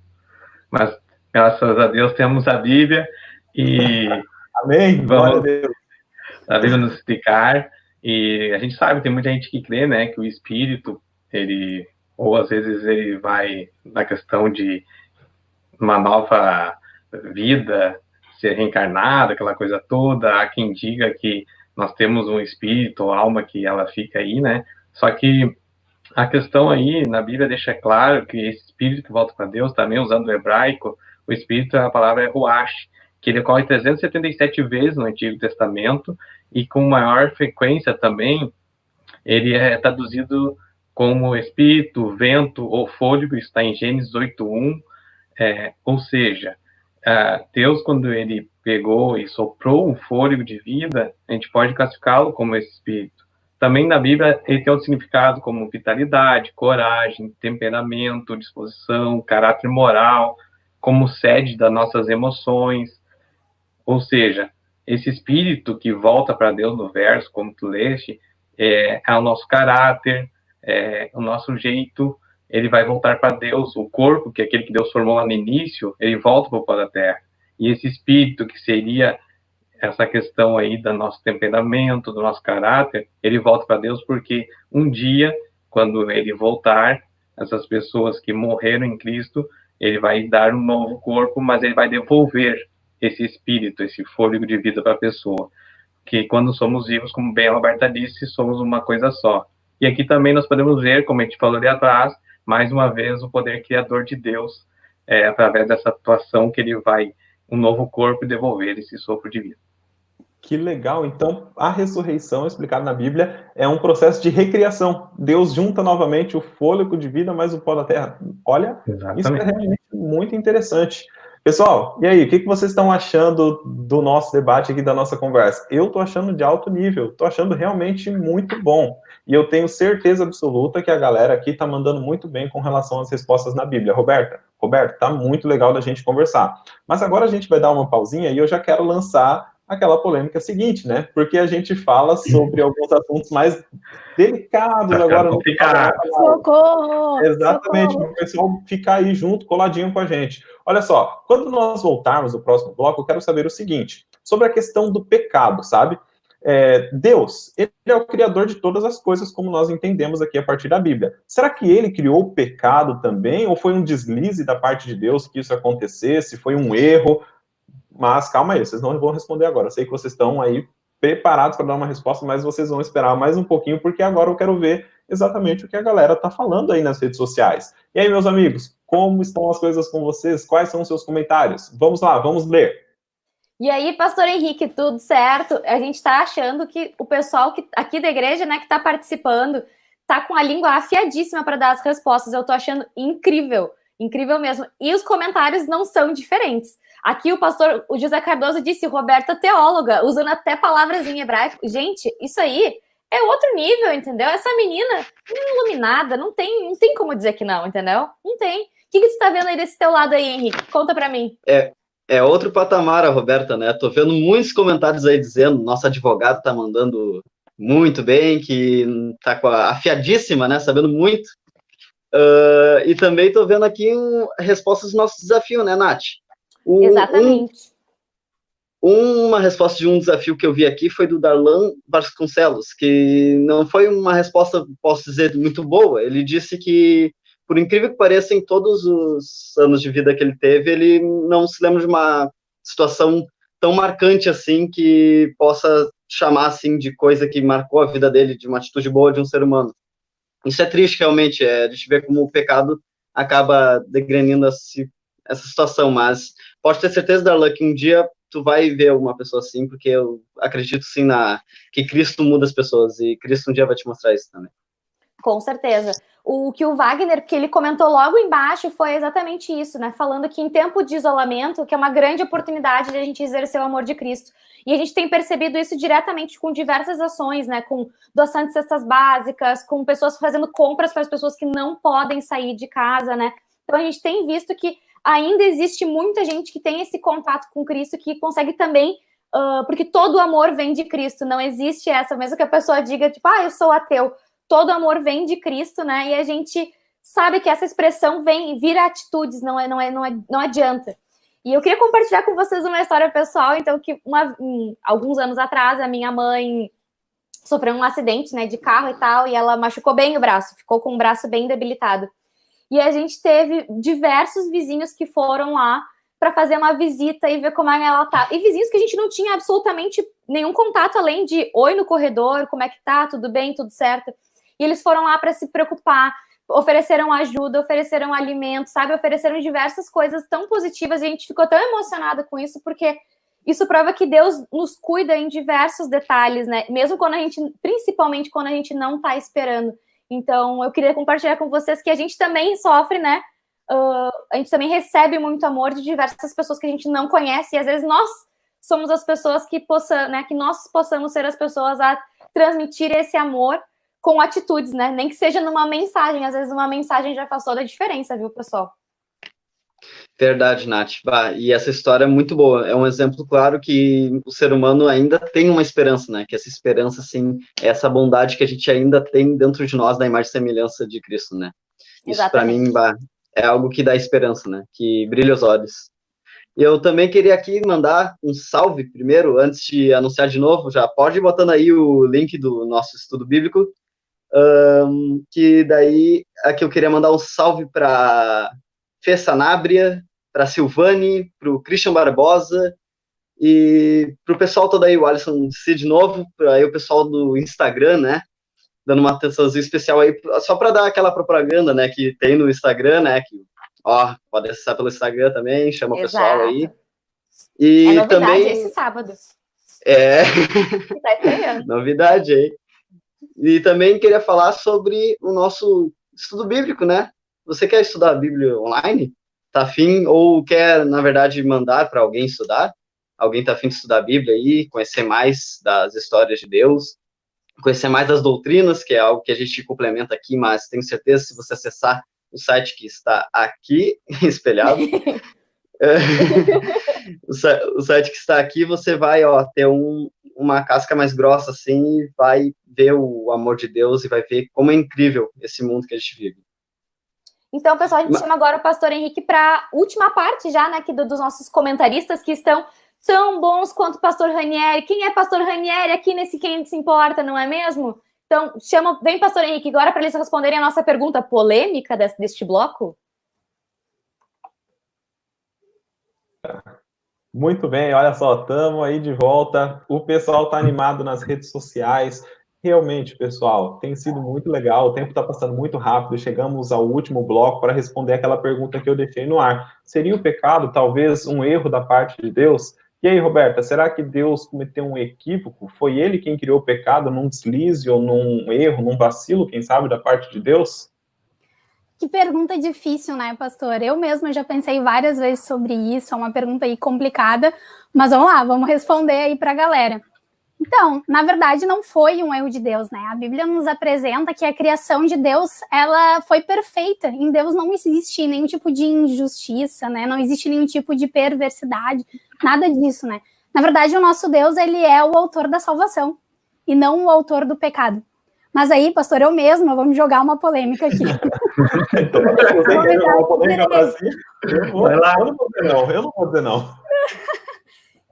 Mas, graças a Deus, temos a Bíblia e... Amém, glória a Deus. A Bíblia nos explicar. E a gente sabe, tem muita gente que crê, né, que o espírito, ele... Ou, às vezes, ele vai na questão de uma nova vida, ser reencarnado, aquela coisa toda. Há quem diga que nós temos um espírito, alma, que ela fica aí, né? Só que a questão aí, na Bíblia, deixa claro que esse espírito que volta para Deus, também usando o hebraico, o espírito, a palavra é ruach, que ele ocorre 377 vezes no Antigo Testamento, e com maior frequência também, ele é traduzido como espírito, vento ou fôlego, isso está em Gênesis 8:1, ou seja, Deus, quando ele pegou e soprou um fôlego de vida, a gente pode classificá-lo como esse espírito. Também na Bíblia ele tem um significado como vitalidade, coragem, temperamento, disposição, caráter moral, como sede das nossas emoções. Ou seja, esse espírito que volta para Deus no verso, como tu leste, é o nosso caráter, é o nosso jeito, ele vai voltar para Deus. O corpo, que é aquele que Deus formou lá no início, ele volta para o pó da terra. E esse espírito, que seria essa questão aí do nosso temperamento, do nosso caráter, ele volta para Deus porque um dia, quando ele voltar, essas pessoas que morreram em Cristo, ele vai dar um novo corpo, mas ele vai devolver esse espírito, esse fôlego de vida para a pessoa. Que quando somos vivos, como bem a Roberta disse, somos uma coisa só. E aqui também nós podemos ver, como a gente falou ali atrás, mais uma vez o poder criador de Deus, através dessa atuação que ele vai, um novo corpo, e devolver esse sopro de vida. Que legal. Então, a ressurreição, explicada na Bíblia, é um processo de recriação. Deus junta novamente o fôlego de vida mais o pó da terra. Olha, exatamente. Isso é realmente muito interessante. Pessoal, e aí, o que vocês estão achando do nosso debate aqui, da nossa conversa? Eu estou achando de alto nível, estou achando realmente muito bom. E eu tenho certeza absoluta que a galera aqui está mandando muito bem com relação às respostas na Bíblia. Roberto, tá muito legal da gente conversar. Mas agora a gente vai dar uma pausinha e eu já quero lançar aquela polêmica seguinte, né? Porque a gente fala sobre alguns assuntos mais delicados agora. Socorro! Exatamente, Socorro. o pessoal ficar aí junto, coladinho com a gente. Olha só, quando nós voltarmos no próximo bloco, eu quero saber o seguinte, sobre a questão do pecado, sabe? Deus, ele é o criador de todas as coisas, como nós entendemos aqui a partir da Bíblia. Será que ele criou o pecado também? Ou foi um deslize da parte de Deus que isso acontecesse? Foi um erro? Mas calma aí, vocês não vão responder agora. Eu sei que vocês estão aí preparados para dar uma resposta, mas vocês vão esperar mais um pouquinho, porque agora eu quero ver exatamente o que a galera está falando aí nas redes sociais. E aí, meus amigos, como estão as coisas com vocês? Quais são os seus comentários? Vamos lá, vamos ler. E aí, pastor Henrique, tudo certo? A gente está achando que o pessoal aqui da igreja, né, que está participando, tá com a língua afiadíssima para dar as respostas. Eu tô achando incrível, incrível mesmo. E os comentários não são diferentes. Aqui o José Cardoso disse, Roberta teóloga, usando até palavras em hebraico. Gente, isso aí é outro nível, entendeu? Essa menina iluminada, não tem como dizer que não, entendeu? Não tem. O que tu tá vendo aí desse teu lado aí, Henrique? Conta pra mim. É outro patamar, a Roberta, né? Tô vendo muitos comentários aí dizendo, nosso advogado tá mandando muito bem, que tá afiadíssima, né? Sabendo muito. E também tô vendo aqui respostas do nosso desafio, né, Nath? Exatamente. Uma resposta de um desafio que eu vi aqui foi do Darlan Vasconcelos, que não foi uma resposta, posso dizer, muito boa. Ele disse que, por incrível que pareça, em todos os anos de vida que ele teve, ele não se lembra de uma situação tão marcante assim, que possa chamar assim de coisa que marcou a vida dele, de uma atitude boa de um ser humano. Isso é triste, realmente, a gente vê como o pecado acaba degrenindo essa situação, mas pode ter certeza, Darlan, que um dia tu vai ver uma pessoa assim, porque eu acredito sim que Cristo muda as pessoas, e Cristo um dia vai te mostrar isso também. Com certeza. O que o Wagner, que ele comentou logo embaixo, foi exatamente isso, né? Falando que em tempo de isolamento, que é uma grande oportunidade de a gente exercer o amor de Cristo. E a gente tem percebido isso diretamente com diversas ações, né? Com doação de cestas básicas, com pessoas fazendo compras para as pessoas que não podem sair de casa, né? Então a gente tem visto que ainda existe muita gente que tem esse contato com Cristo, que consegue também, porque todo amor vem de Cristo, não existe essa, mesmo que a pessoa diga, tipo, eu sou ateu, todo amor vem de Cristo, né, e a gente sabe que essa expressão vira atitudes, não adianta. E eu queria compartilhar com vocês uma história pessoal, então, que alguns anos atrás, a minha mãe sofreu um acidente, né, de carro e tal, e ela machucou bem o braço, ficou com o braço bem debilitado. E a gente teve diversos vizinhos que foram lá para fazer uma visita e ver como ela tá. E vizinhos que a gente não tinha absolutamente nenhum contato, além de oi no corredor, como é que tá, tudo bem, tudo certo. E eles foram lá para se preocupar, ofereceram ajuda, ofereceram alimento, sabe? Ofereceram diversas coisas tão positivas e a gente ficou tão emocionada com isso, porque isso prova que Deus nos cuida em diversos detalhes, né? Mesmo principalmente quando a gente não tá esperando. Então, eu queria compartilhar com vocês que a gente também sofre, né? A gente também recebe muito amor de diversas pessoas que a gente não conhece, e às vezes nós somos as pessoas que nós possamos ser as pessoas a transmitir esse amor com atitudes, né? Nem que seja numa mensagem, às vezes uma mensagem já faz toda a diferença, viu, pessoal? Verdade, Nath. E essa história é muito boa. É um exemplo claro que o ser humano ainda tem uma esperança, né? Que essa esperança, assim, é essa bondade que a gente ainda tem dentro de nós, da imagem e semelhança de Cristo, né? Isso, para mim, é algo que dá esperança, né? Que brilha os olhos. E eu também queria aqui mandar um salve primeiro, antes de anunciar de novo. Já pode ir botando aí o link do nosso estudo bíblico. Que daí, aqui eu queria mandar um salve para Fê Sanabria, para Silvane, para o Christian Barbosa e para o pessoal todo aí, o Alisson C de novo, para aí o pessoal do Instagram, né, dando uma atençãozinha especial aí, só para dar aquela propaganda, né, que tem no Instagram, né, que, pode acessar pelo Instagram também, chama o pessoal aí. E é novidade também, esse sábado. Tá estreando. Novidade aí. E também queria falar sobre o nosso estudo bíblico, né? Você quer estudar a Bíblia online? Tá afim? Ou quer, na verdade, mandar para alguém estudar? Alguém tá afim de estudar a Bíblia aí, conhecer mais das histórias de Deus, conhecer mais das doutrinas, que é algo que a gente complementa aqui, mas tenho certeza, se você acessar o site que está aqui, espelhado, o site que está aqui, você vai ter uma casca mais grossa, assim, e vai ver o amor de Deus e vai ver como é incrível esse mundo que a gente vive. Então, pessoal, a gente chama agora o pastor Henrique para a última parte já, né, aqui dos nossos comentaristas que estão tão bons quanto o pastor Ranieri. Quem é pastor Ranieri aqui nesse Quem Se Importa, não é mesmo? Então, vem pastor Henrique agora para eles responderem a nossa pergunta polêmica deste bloco. Muito bem, olha só, estamos aí de volta. O pessoal está animado nas redes sociais. Realmente, pessoal, tem sido muito legal. O tempo está passando muito rápido. Chegamos ao último bloco para responder aquela pergunta que eu deixei no ar. Seria o pecado, talvez, um erro da parte de Deus? E aí, Roberta, será que Deus cometeu um equívoco? Foi ele quem criou o pecado num deslize ou num erro, num vacilo, quem sabe, da parte de Deus? Que pergunta difícil, né, pastor? Eu mesma já pensei várias vezes sobre isso, é uma pergunta aí complicada, mas vamos lá, vamos responder aí para a galera. Então, na verdade, não foi um erro de Deus, né? A Bíblia nos apresenta que a criação de Deus, ela foi perfeita. Em Deus não existe nenhum tipo de injustiça, né? Não existe nenhum tipo de perversidade, nada disso, né? Na verdade, o nosso Deus, ele é o autor da salvação e não o autor do pecado. Mas aí, pastor, eu mesma vou me jogar uma polêmica aqui. Então, você quer jogar uma polêmica pra si? Eu não vou dizer não.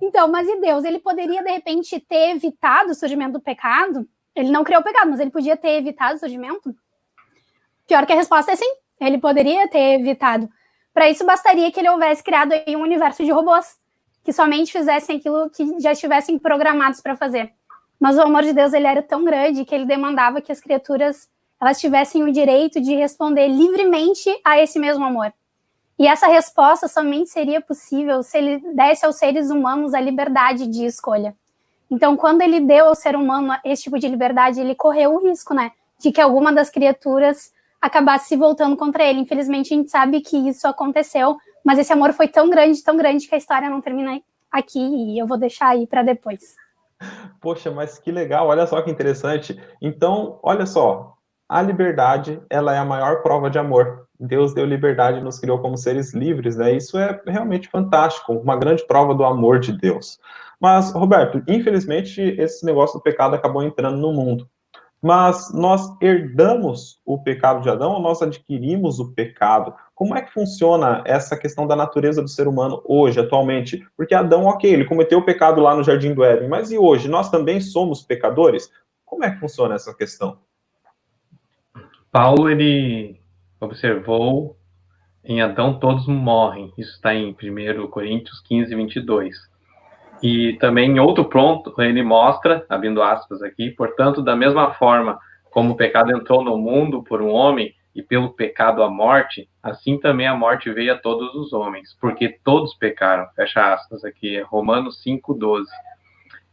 Então, mas e Deus? Ele poderia, de repente, ter evitado o surgimento do pecado? Ele não criou o pecado, mas ele podia ter evitado o surgimento? Pior que a resposta é sim. Ele poderia ter evitado. Para isso, bastaria que ele houvesse criado aí um universo de robôs que somente fizessem aquilo que já estivessem programados para fazer. Mas o amor de Deus, ele era tão grande que ele demandava que as criaturas elas tivessem o direito de responder livremente a esse mesmo amor. E essa resposta somente seria possível se ele desse aos seres humanos a liberdade de escolha. Então, quando ele deu ao ser humano esse tipo de liberdade, ele correu o risco, né, de que alguma das criaturas acabasse se voltando contra ele. Infelizmente, a gente sabe que isso aconteceu, mas esse amor foi tão grande que a história não termina aqui e eu vou deixar aí para depois. Poxa, mas que legal, olha só que interessante. Então, olha só, a liberdade, ela é a maior prova de amor. Deus deu liberdade e nos criou como seres livres, né? Isso é realmente fantástico, uma grande prova do amor de Deus. Mas, Roberto, infelizmente, esse negócio do pecado acabou entrando no mundo. Mas nós herdamos o pecado de Adão ou nós adquirimos o pecado? Como é que funciona essa questão da natureza do ser humano hoje, atualmente? Porque Adão, ok, ele cometeu o pecado lá no Jardim do Éden, mas e hoje? Nós também somos pecadores? Como é que funciona essa questão? Paulo, ele observou em Adão todos morrem. Isso está em 1 Coríntios 15, 22. E também em outro ponto, ele mostra, abrindo aspas aqui, portanto, da mesma forma como o pecado entrou no mundo por um homem e pelo pecado a morte, assim também a morte veio a todos os homens, porque todos pecaram. Fecha aspas aqui, é Romanos 5, 12.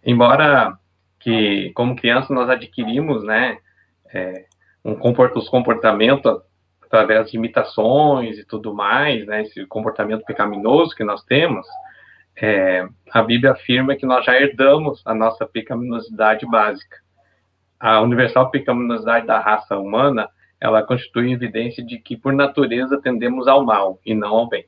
Embora que, como criança, nós adquirimos, né, os comportamentos através de imitações e tudo mais, né, esse comportamento pecaminoso que nós temos, a Bíblia afirma que nós já herdamos a nossa pecaminosidade básica. A universal pecaminosidade da raça humana, ela constitui evidência de que, por natureza, tendemos ao mal e não ao bem.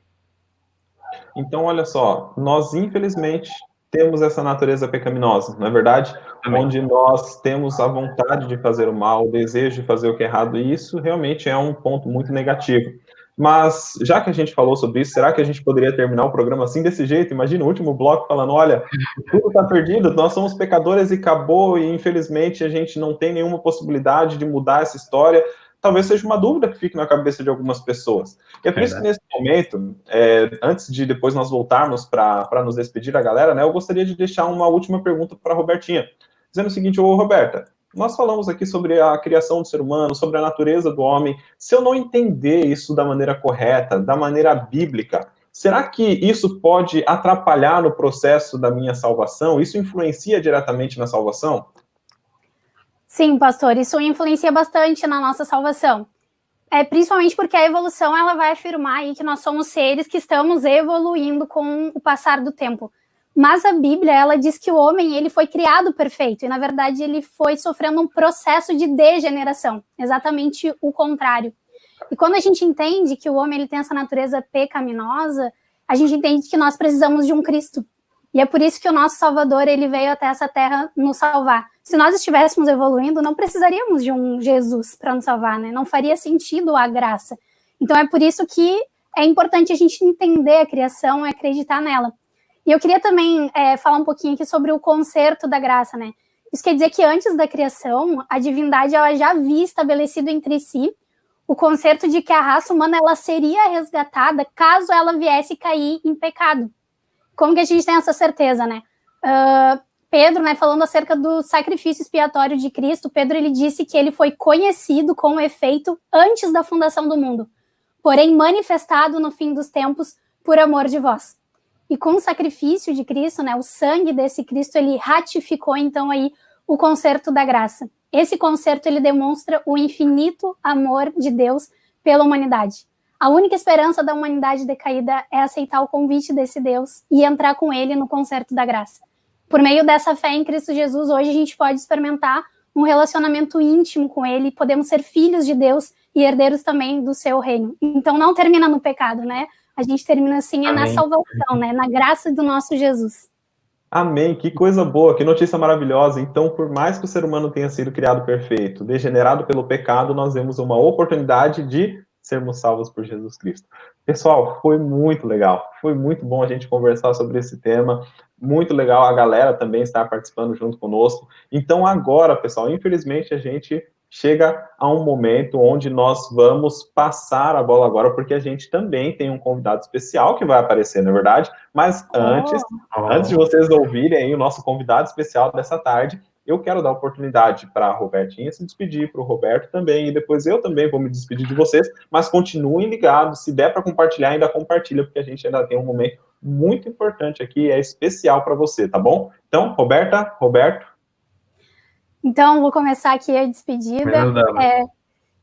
Então, olha só, nós, infelizmente, temos essa natureza pecaminosa, não é verdade? Também. Onde nós temos a vontade de fazer o mal, o desejo de fazer o que é errado, e isso realmente é um ponto muito negativo. Mas, já que a gente falou sobre isso, será que a gente poderia terminar o programa assim, desse jeito? Imagina o último bloco falando, olha, tudo está perdido, nós somos pecadores e acabou, e infelizmente a gente não tem nenhuma possibilidade de mudar essa história. Talvez seja uma dúvida que fique na cabeça de algumas pessoas. E é por isso que nesse momento, antes de depois nós voltarmos para nos despedir da galera, né, eu gostaria de deixar uma última pergunta para a Robertinha, dizendo o seguinte: ô Roberta, nós falamos aqui sobre a criação do ser humano, sobre a natureza do homem. Se eu não entender isso da maneira correta, da maneira bíblica, será que isso pode atrapalhar no processo da minha salvação? Isso influencia diretamente na salvação? Sim, pastor, isso influencia bastante na nossa salvação. Principalmente porque a evolução ela vai afirmar aí que nós somos seres que estamos evoluindo com o passar do tempo. Mas a Bíblia, ela diz que o homem, ele foi criado perfeito, e na verdade ele foi sofrendo um processo de degeneração, exatamente o contrário. E quando a gente entende que o homem ele tem essa natureza pecaminosa, a gente entende que nós precisamos de um Cristo. E é por isso que o nosso Salvador, ele veio até essa terra nos salvar. Se nós estivéssemos evoluindo, não precisaríamos de um Jesus para nos salvar, né? Não faria sentido a graça. Então é por isso que é importante a gente entender a criação e acreditar nela. E eu queria também falar um pouquinho aqui sobre o concerto da graça, né? Isso quer dizer que antes da criação, a divindade ela já havia estabelecido entre si o concerto de que a raça humana ela seria resgatada caso ela viesse cair em pecado. Como que a gente tem essa certeza, né? Pedro, né, falando acerca do sacrifício expiatório de Cristo, Pedro ele disse que ele foi conhecido com efeito antes da fundação do mundo, porém manifestado no fim dos tempos por amor de vós. E com o sacrifício de Cristo, né, o sangue desse Cristo, ele ratificou então aí o concerto da graça. Esse concerto ele demonstra o infinito amor de Deus pela humanidade. A única esperança da humanidade decaída é aceitar o convite desse Deus e entrar com ele no concerto da graça. Por meio dessa fé em Cristo Jesus, hoje a gente pode experimentar um relacionamento íntimo com ele, podemos ser filhos de Deus e herdeiros também do seu reino. Então não termina no pecado, né? A gente termina assim na salvação, né? Na graça do nosso Jesus. Amém, que coisa boa, que notícia maravilhosa. Então, por mais que o ser humano tenha sido criado perfeito, degenerado pelo pecado, nós temos uma oportunidade de sermos salvos por Jesus Cristo. Pessoal, foi muito legal, foi muito bom a gente conversar sobre esse tema, muito legal a galera também estar participando junto conosco. Então agora, pessoal, infelizmente a gente chega a um momento onde nós vamos passar a bola agora, porque a gente também tem um convidado especial que vai aparecer, não é verdade? Mas antes de vocês ouvirem aí o nosso convidado especial dessa tarde, eu quero dar a oportunidade para a Robertinha se despedir, para o Roberto também, e depois eu também vou me despedir de vocês, mas continuem ligados, se der para compartilhar, ainda compartilha, porque a gente ainda tem um momento muito importante aqui, é especial para você, tá bom? Então, Roberto. Então, vou começar aqui a despedida.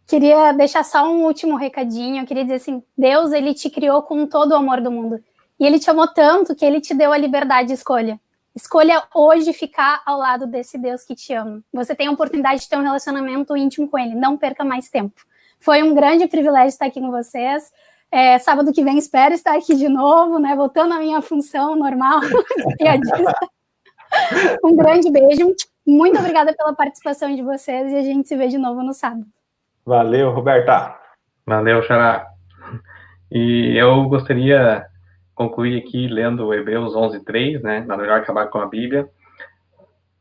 Queria deixar só um último recadinho, eu queria dizer assim, Deus, ele te criou com todo o amor do mundo, e ele te amou tanto que ele te deu a liberdade de escolha. Escolha hoje ficar ao lado desse Deus que te ama. Você tem a oportunidade de ter um relacionamento íntimo com ele. Não perca mais tempo. Foi um grande privilégio estar aqui com vocês. Sábado que vem espero estar aqui de novo, né? Voltando à minha função normal de piadista. Um grande beijo. Muito obrigada pela participação de vocês e a gente se vê de novo no sábado. Valeu, Roberta. Valeu, Xará. E eu gostaria concluir aqui lendo Hebreus 11:3, né? Nada melhor acabar com a Bíblia.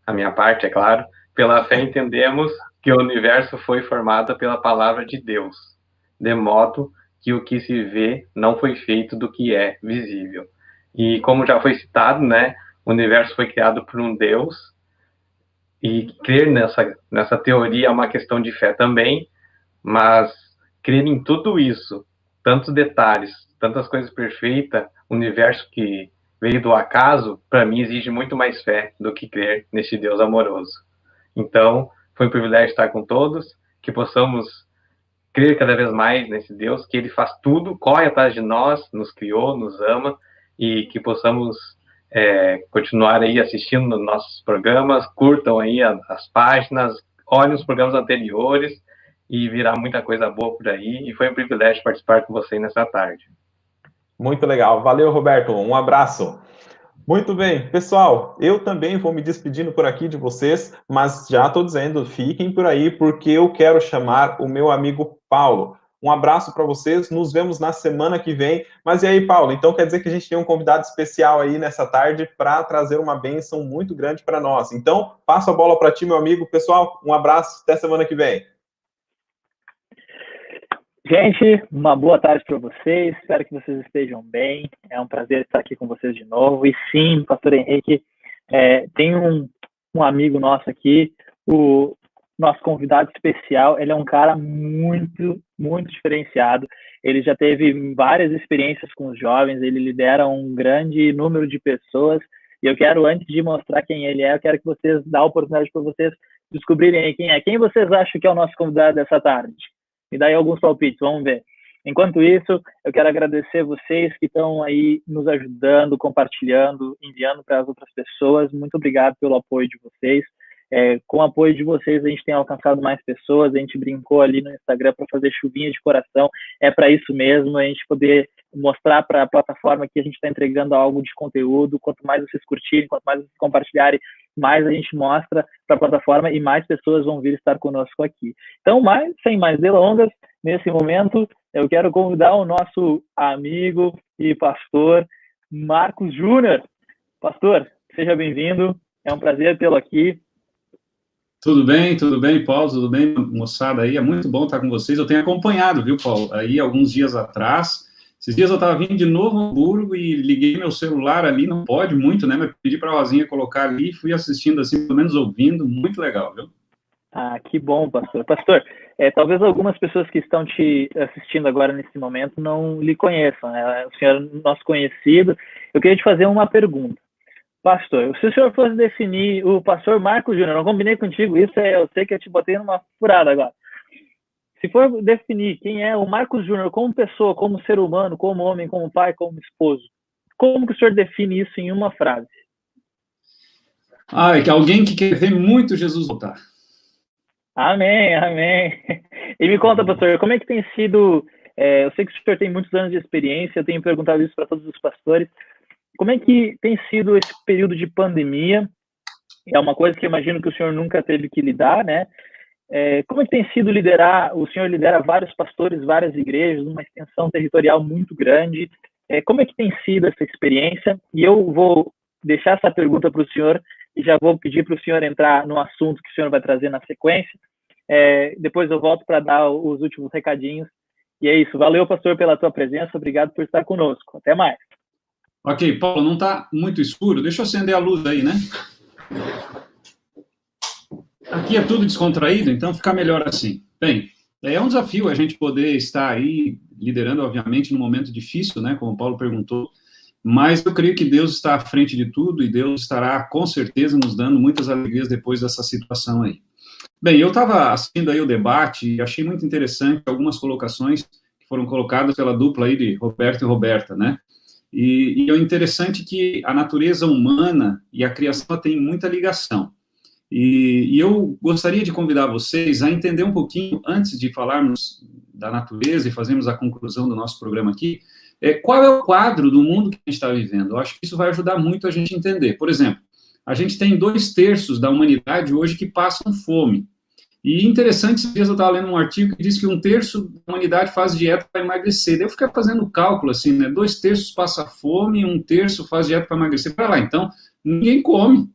A minha parte, é claro. Pela fé entendemos que o universo foi formado pela palavra de Deus, de modo que o que se vê não foi feito do que é visível. E como já foi citado, né? O universo foi criado por um Deus, e crer nessa teoria é uma questão de fé também, mas crer em tudo isso, tantos detalhes, tantas coisas perfeitas, universo que veio do acaso, para mim exige muito mais fé do que crer nesse Deus amoroso. Então, foi um privilégio estar com todos, que possamos crer cada vez mais nesse Deus, que ele faz tudo, corre atrás de nós, nos criou, nos ama, e que possamos continuar aí assistindo nos nossos programas, curtam aí as páginas, olhem os programas anteriores, e virá muita coisa boa por aí, e foi um privilégio participar com você nessa tarde. Muito legal. Valeu, Roberto. Um abraço. Muito bem, pessoal, eu também vou me despedindo por aqui de vocês, mas já estou dizendo, fiquem por aí, porque eu quero chamar o meu amigo Paulo. Um abraço para vocês, nos vemos na semana que vem. Mas e aí, Paulo, então quer dizer que a gente tem um convidado especial aí nessa tarde para trazer uma bênção muito grande para nós. Então, passo a bola para ti, meu amigo. Pessoal, um abraço, até semana que vem. Gente, uma boa tarde para vocês, espero que vocês estejam bem, é um prazer estar aqui com vocês de novo, e sim, pastor Henrique, tem um amigo nosso aqui, o nosso convidado especial, ele é um cara muito, muito diferenciado, ele já teve várias experiências com os jovens, ele lidera um grande número de pessoas, e eu quero, antes de mostrar quem ele é, eu quero que vocês dêem a oportunidade para vocês descobrirem aí quem é. Quem vocês acham que é o nosso convidado dessa tarde? Me dá aí alguns palpites, vamos ver. Enquanto isso, eu quero agradecer vocês que estão aí nos ajudando, compartilhando, enviando para as outras pessoas. Muito obrigado pelo apoio de vocês. Com o apoio de vocês, a gente tem alcançado mais pessoas, a gente brincou ali no Instagram para fazer chuvinha de coração, é para isso mesmo, a gente poder mostrar para a plataforma que a gente está entregando algo de conteúdo. Quanto mais vocês curtirem, quanto mais vocês compartilharem, mais a gente mostra para a plataforma e mais pessoas vão vir estar conosco aqui. Então, sem mais delongas, nesse momento, eu quero convidar o nosso amigo e pastor Marcos Júnior. Pastor, seja bem-vindo, é um prazer tê-lo aqui. Tudo bem, Paulo, tudo bem, moçada aí, é muito bom estar com vocês. Eu tenho acompanhado, viu, Paulo, aí alguns dias atrás. Esses dias eu estava vindo de Novo Hamburgo e liguei meu celular ali, não pode muito, né, mas pedi para a Rosinha colocar ali e fui assistindo assim, pelo menos ouvindo, muito legal, viu? Ah, que bom, pastor. Pastor, talvez algumas pessoas que estão te assistindo agora nesse momento não lhe conheçam, né? O senhor é nosso conhecido. Eu queria te fazer uma pergunta. Pastor, se o senhor fosse definir o pastor Marcos Júnior, não combinei contigo, isso eu sei que eu te botei numa furada agora. Se for definir quem é o Marcos Júnior como pessoa, como ser humano, como homem, como pai, como esposo, como que o senhor define isso em uma frase? É que alguém que quer ver muito Jesus voltar. Amém, amém. E me conta, pastor, como é que tem sido, eu sei que o senhor tem muitos anos de experiência, eu tenho perguntado isso para todos os pastores, como é que tem sido esse período de pandemia? É uma coisa que eu imagino que o senhor nunca teve que lidar, né? Como é que tem sido liderar? O senhor lidera vários pastores, várias igrejas, uma extensão territorial muito grande. Como é que tem sido essa experiência? E eu vou deixar essa pergunta para o senhor e já vou pedir para o senhor entrar no assunto que o senhor vai trazer na sequência. Depois eu volto para dar os últimos recadinhos. E é isso. Valeu, pastor, pela tua presença. Obrigado por estar conosco. Até mais. Ok, Paulo, não está muito escuro? Deixa eu acender a luz aí, né? Aqui é tudo descontraído, então fica melhor assim. Bem, é um desafio a gente poder estar aí liderando, obviamente, num momento difícil, né, como o Paulo perguntou, mas eu creio que Deus está à frente de tudo e Deus estará, com certeza, nos dando muitas alegrias depois dessa situação aí. Bem, eu estava assistindo aí o debate e achei muito interessante algumas colocações que foram colocadas pela dupla aí de Roberto e Roberta, né? E é interessante que a natureza humana e a criação têm muita ligação. E eu gostaria de convidar vocês a entender um pouquinho, antes de falarmos da natureza e fazermos a conclusão do nosso programa aqui, qual é o quadro do mundo que a gente está vivendo. Eu acho que isso vai ajudar muito a gente a entender. Por exemplo, a gente tem 2/3 da humanidade hoje que passam fome. E interessante, esses dias eu estava lendo um artigo que diz que 1/3 da humanidade faz dieta para emagrecer. Daí eu fiquei fazendo cálculo assim, né? 2/3 passa fome e 1/3 faz dieta para emagrecer. Para lá, então, ninguém come.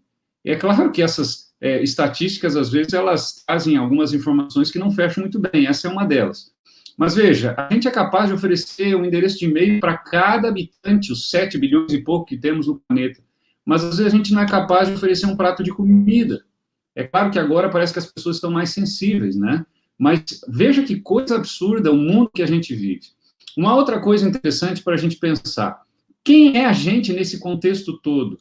É claro que essas estatísticas, às vezes, elas trazem algumas informações que não fecham muito bem, essa é uma delas. Mas veja, a gente é capaz de oferecer um endereço de e-mail para cada habitante, os 7 bilhões e pouco que temos no planeta, mas às vezes a gente não é capaz de oferecer um prato de comida. É claro que agora parece que as pessoas estão mais sensíveis, né? Mas veja que coisa absurda o mundo que a gente vive. Uma outra coisa interessante para a gente pensar, quem é a gente nesse contexto todo?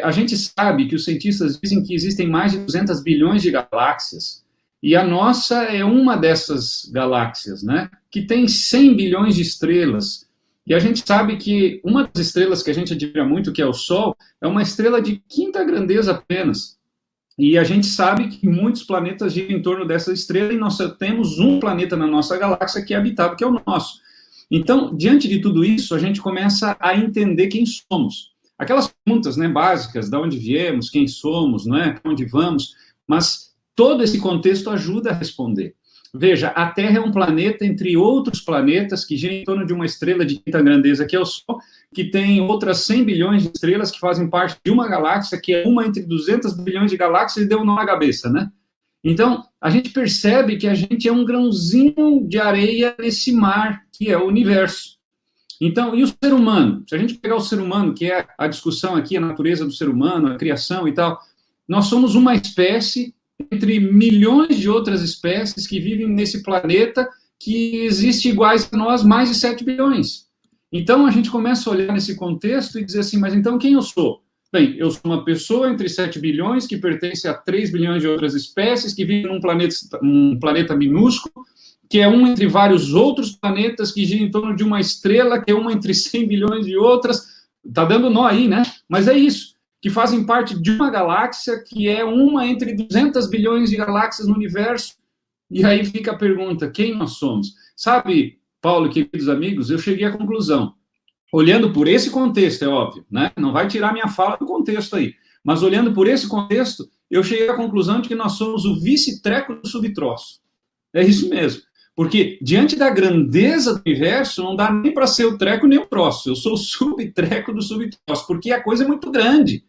A gente sabe que os cientistas dizem que existem mais de 200 bilhões de galáxias, e a nossa é uma dessas galáxias, né? Que tem 100 bilhões de estrelas. E a gente sabe que uma das estrelas que a gente admira muito, que é o Sol, é uma estrela de quinta grandeza apenas. E a gente sabe que muitos planetas giram em torno dessa estrela, e nós só temos um planeta na nossa galáxia que é habitado, que é o nosso. Então, diante de tudo isso, a gente começa a entender quem somos. Aquelas perguntas, né, básicas, de onde viemos, quem somos, não é, para onde vamos, mas todo esse contexto ajuda a responder. Veja, a Terra é um planeta entre outros planetas que gira em torno de uma estrela de quinta grandeza, que é o Sol, que tem outras 100 bilhões de estrelas que fazem parte de uma galáxia, que é uma entre 200 bilhões de galáxias, e deu um nó na cabeça, né? Então, a gente percebe que a gente é um grãozinho de areia nesse mar, que é o universo. Então, e o ser humano? Se a gente pegar o ser humano, que é a discussão aqui, a natureza do ser humano, a criação e tal, nós somos uma espécie entre milhões de outras espécies que vivem nesse planeta, que existe iguais a nós, mais de 7 bilhões. Então, a gente começa a olhar nesse contexto e dizer assim, mas então quem eu sou? Bem, eu sou uma pessoa entre 7 bilhões, que pertence a 3 bilhões de outras espécies, que vive num planeta minúsculo, que é um entre vários outros planetas que gira em torno de uma estrela, que é uma entre 100 bilhões de outras. Tá dando nó aí, né? Mas é isso. que fazem parte de uma galáxia que é uma entre 200 bilhões de galáxias no universo. E aí fica a pergunta, quem nós somos? Sabe, Paulo, queridos amigos, eu cheguei à conclusão, olhando por esse contexto, é óbvio, né? Não vai tirar minha fala do contexto aí, mas olhando por esse contexto, eu cheguei à conclusão de que nós somos o vice-treco do subtroço. É isso mesmo. Porque, diante da grandeza do universo, não dá nem para ser o treco nem o troço. Eu sou o subtreco do subtroço, porque a coisa é muito grande.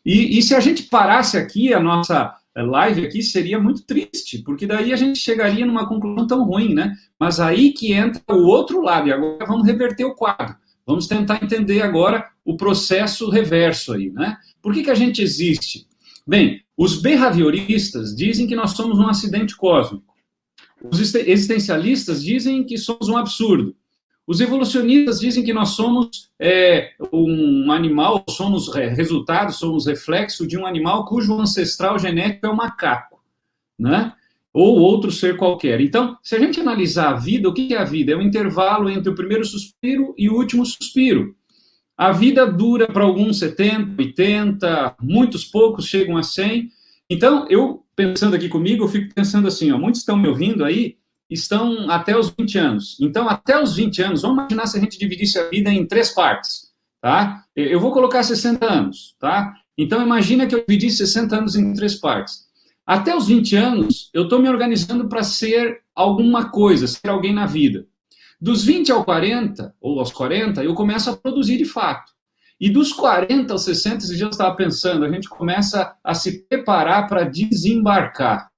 E se a gente parasse aqui, a nossa live aqui seria muito triste, porque daí a gente chegaria numa conclusão tão ruim, né? Mas aí que entra o outro lado, e agora vamos reverter o quadro. Vamos tentar entender agora o processo reverso aí, né? Por que a gente existe? Bem, os behavioristas dizem que nós somos um acidente cósmico. Os existencialistas dizem que somos um absurdo. Os evolucionistas dizem que nós somos um animal, somos resultado, somos reflexo de um animal cujo ancestral genético é o macaco, né? Ou outro ser qualquer. Então, se a gente analisar a vida, o que é a vida? É o intervalo entre o primeiro suspiro e o último suspiro. A vida dura para alguns 70, 80, muitos poucos chegam a 100. Então, eu, pensando aqui comigo, eu fico pensando assim, ó, muitos estão me ouvindo aí, estão até os 20 anos. Então, até os 20 anos, vamos imaginar se a gente dividisse a vida em 3 partes, tá? Eu vou colocar 60 anos, tá? Então, imagina que eu dividi 60 anos em 3 partes. Até os 20 anos, eu estou me organizando para ser alguma coisa, ser alguém na vida. Dos 20 ao 40, ou aos 40, eu começo a produzir de fato. E dos 40 aos 60, esse dia eu estava pensando, a gente começa a se preparar para desembarcar.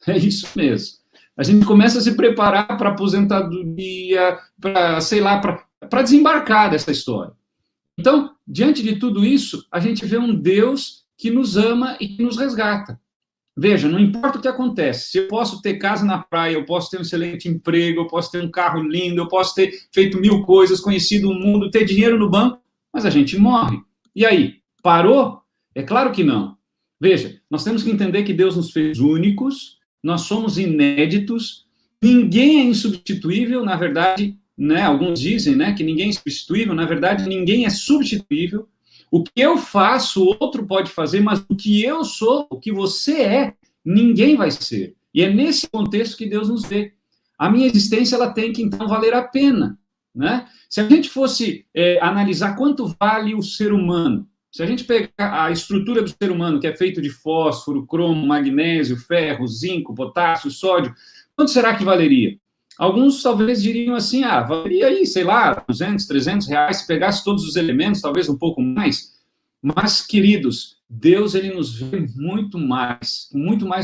É isso mesmo. A gente começa a se preparar para aposentadoria, para, sei lá, para desembarcar dessa história. Então, diante de tudo isso, a gente vê um Deus que nos ama e que nos resgata. Veja, não importa o que acontece, se eu posso ter casa na praia, eu posso ter um excelente emprego, eu posso ter um carro lindo, eu posso ter feito 1000 coisas, conhecido o mundo, ter dinheiro no banco, mas a gente morre. E aí, parou? É claro que não. Veja, nós temos que entender que Deus nos fez únicos, nós somos inéditos, ninguém é insubstituível, na verdade, né, alguns dizem, né, que ninguém é insubstituível, na verdade, ninguém é substituível. O que eu faço, o outro pode fazer, mas o que eu sou, o que você é, ninguém vai ser. E é nesse contexto que Deus nos vê. A minha existência, ela tem que, então, valer a pena, né? Se a gente fosse analisar quanto vale o ser humano, se a gente pegar a estrutura do ser humano, que é feito de fósforo, cromo, magnésio, ferro, zinco, potássio, sódio, quanto será que valeria? Alguns talvez diriam assim, valeria aí, sei lá, 200, 300 reais, se pegasse todos os elementos, talvez um pouco mais. Mas, queridos, Deus, ele nos vê muito mais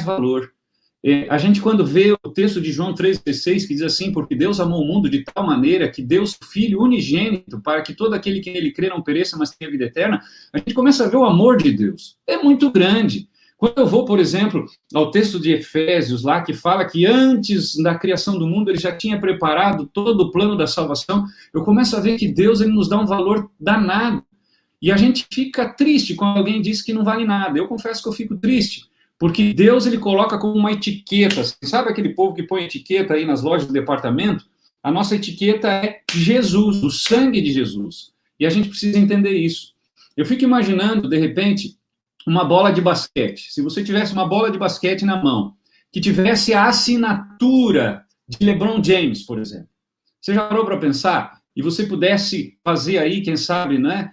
valor. A gente, quando vê o texto de João 3,16, que diz assim, porque Deus amou o mundo de tal maneira que deu o Filho unigênito para que todo aquele que nele crê não pereça, mas tenha vida eterna, a gente começa a ver o amor de Deus. É muito grande. Quando eu vou, por exemplo, ao texto de Efésios, lá, que fala que antes da criação do mundo ele já tinha preparado todo o plano da salvação, eu começo a ver que Deus, ele nos dá um valor danado. E a gente fica triste quando alguém diz que não vale nada. Eu confesso que eu fico triste, porque Deus, ele coloca como uma etiqueta. Sabe aquele povo que põe etiqueta aí nas lojas do departamento? A nossa etiqueta é Jesus, o sangue de Jesus. E a gente precisa entender isso. Eu fico imaginando, de repente, uma bola de basquete. Se você tivesse uma bola de basquete na mão, que tivesse a assinatura de LeBron James, por exemplo. Você já parou para pensar? E você pudesse fazer aí, quem sabe, né,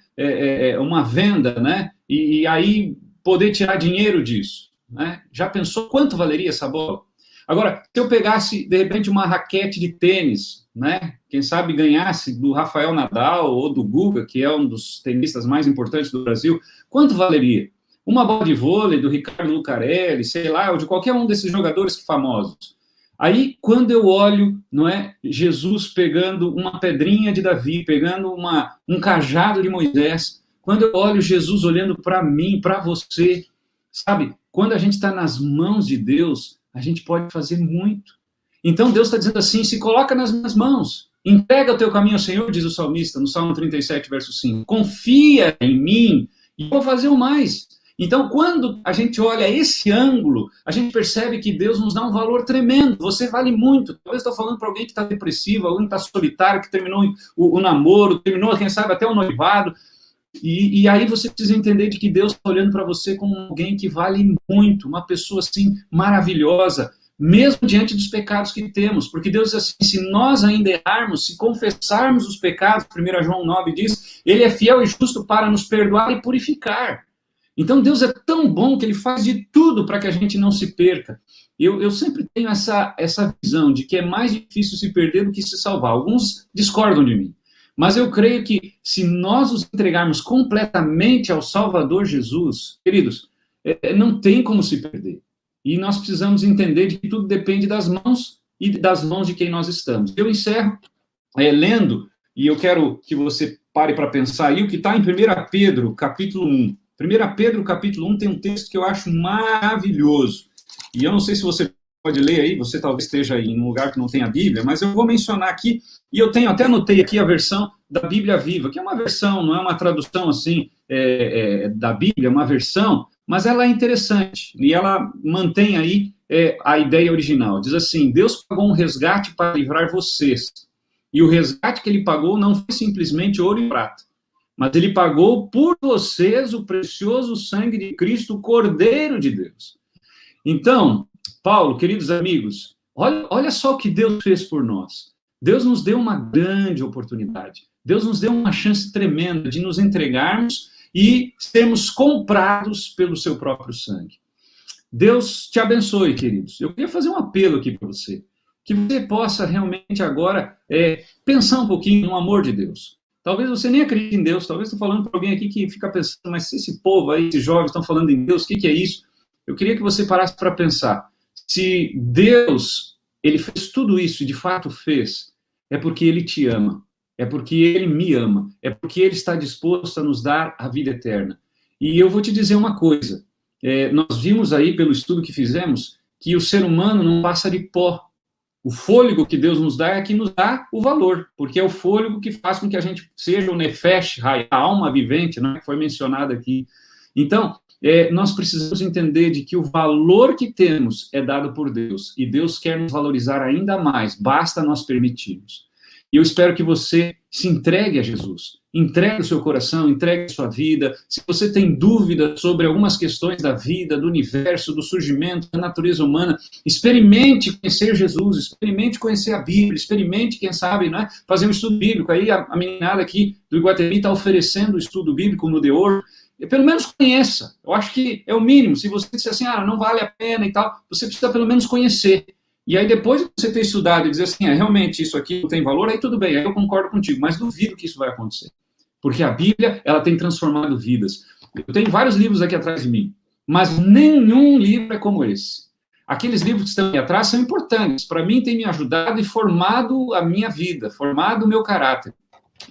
uma venda, né, e aí poder tirar dinheiro disso, né? Já pensou quanto valeria essa bola? Agora, se eu pegasse, de repente, uma raquete de tênis, né, quem sabe ganhasse do Rafael Nadal ou do Guga, que é um dos tenistas mais importantes do Brasil, quanto valeria? Uma bola de vôlei do Ricardo Lucarelli, sei lá, ou de qualquer um desses jogadores famosos. Aí, quando eu olho, não é, Jesus pegando uma pedrinha de Davi, pegando um cajado de Moisés, quando eu olho Jesus olhando para mim, para você, sabe? Quando a gente está nas mãos de Deus, a gente pode fazer muito. Então, Deus está dizendo assim, se coloca nas minhas mãos, entrega o teu caminho ao Senhor, diz o salmista, no Salmo 37, verso 5. Confia em mim e vou fazer o mais. Então, quando a gente olha esse ângulo, a gente percebe que Deus nos dá um valor tremendo. Você vale muito. Talvez estou falando para alguém que está depressivo, alguém que está solitário, que terminou o namoro, terminou, quem sabe, até o noivado. E aí você precisa entender de que Deus está olhando para você como alguém que vale muito, uma pessoa assim maravilhosa, mesmo diante dos pecados que temos, porque Deus diz assim, se nós ainda errarmos, se confessarmos os pecados, 1 João 9 diz, ele é fiel e justo para nos perdoar e purificar. Então Deus é tão bom que ele faz de tudo para que a gente não se perca. Eu sempre tenho essa visão de que é mais difícil se perder do que se salvar. Alguns discordam de mim, mas eu creio que se nós nos entregarmos completamente ao Salvador Jesus, queridos, não tem como se perder. E nós precisamos entender de que tudo depende das mãos e das mãos de quem nós estamos. Eu encerro lendo, e eu quero que você pare para pensar aí o que está em 1 Pedro, capítulo 1. 1 Pedro, capítulo 1, tem um texto que eu acho maravilhoso. E eu não sei se você pode ler aí, você talvez esteja aí em um lugar que não tem a Bíblia, mas eu vou mencionar aqui, e eu tenho até anotei aqui a versão da Bíblia Viva, que é uma versão, não é uma tradução assim da Bíblia, é uma versão, mas ela é interessante, e ela mantém aí a ideia original. Diz assim, Deus pagou um resgate para livrar vocês, e o resgate que ele pagou não foi simplesmente ouro e prata, mas ele pagou por vocês o precioso sangue de Cristo, o Cordeiro de Deus. Então, Paulo, queridos amigos, olha só o que Deus fez por nós. Deus nos deu uma grande oportunidade. Deus nos deu uma chance tremenda de nos entregarmos e sermos comprados pelo seu próprio sangue. Deus te abençoe, queridos. Eu queria fazer um apelo aqui para você, que você possa realmente agora pensar um pouquinho no amor de Deus. Talvez você nem acredite em Deus, talvez estou falando para alguém aqui que fica pensando, mas se esse povo aí, esses jovens estão falando em Deus, o que é isso? Eu queria que você parasse para pensar. Se Deus, ele fez tudo isso e de fato fez, é porque ele te ama, é porque ele me ama, é porque ele está disposto a nos dar a vida eterna. E eu vou te dizer uma coisa, nós vimos aí pelo estudo que fizemos que o ser humano não passa de pó. O fôlego que Deus nos dá é que nos dá o valor, porque é o fôlego que faz com que a gente seja o nefesh, a alma vivente, né, que foi mencionada aqui. Então, nós precisamos entender de que o valor que temos é dado por Deus, e Deus quer nos valorizar ainda mais, basta nós permitirmos. E eu espero que você se entregue a Jesus, entregue o seu coração, entregue a sua vida. Se você tem dúvidas sobre algumas questões da vida, do universo, do surgimento, da natureza humana, experimente conhecer Jesus, experimente conhecer a Bíblia, experimente, quem sabe, né, fazer um estudo bíblico. Aí a meninada aqui do Iguatemi está oferecendo o estudo bíblico no Deor. Pelo menos conheça. Eu acho que é o mínimo. Se você disser assim, não vale a pena e tal, você precisa pelo menos conhecer. E aí depois de você ter estudado e dizer assim, realmente isso aqui não tem valor, aí tudo bem, aí eu concordo contigo, mas duvido que isso vai acontecer. Porque a Bíblia, ela tem transformado vidas. Eu tenho vários livros aqui atrás de mim, mas nenhum livro é como esse. Aqueles livros que estão aqui atrás são importantes. Para mim, tem me ajudado e formado a minha vida, formado o meu caráter.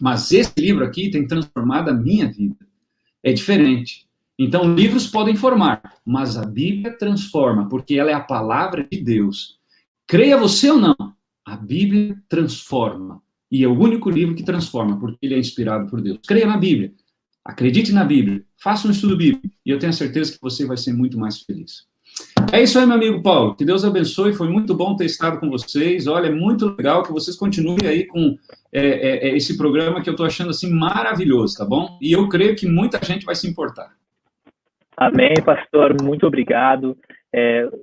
Mas esse livro aqui tem transformado a minha vida. É diferente. Então, livros podem formar, mas a Bíblia transforma, porque ela é a palavra de Deus. Creia você ou não, a Bíblia transforma. E é o único livro que transforma, porque ele é inspirado por Deus. Creia na Bíblia, acredite na Bíblia, faça um estudo bíblico, e eu tenho certeza que você vai ser muito mais feliz. É isso aí, meu amigo Paulo. Que Deus abençoe, foi muito bom ter estado com vocês. Olha, é muito legal que vocês continuem aí com esse programa que eu estou achando assim maravilhoso, tá bom? E eu creio que muita gente vai se importar. Amém, pastor, muito obrigado.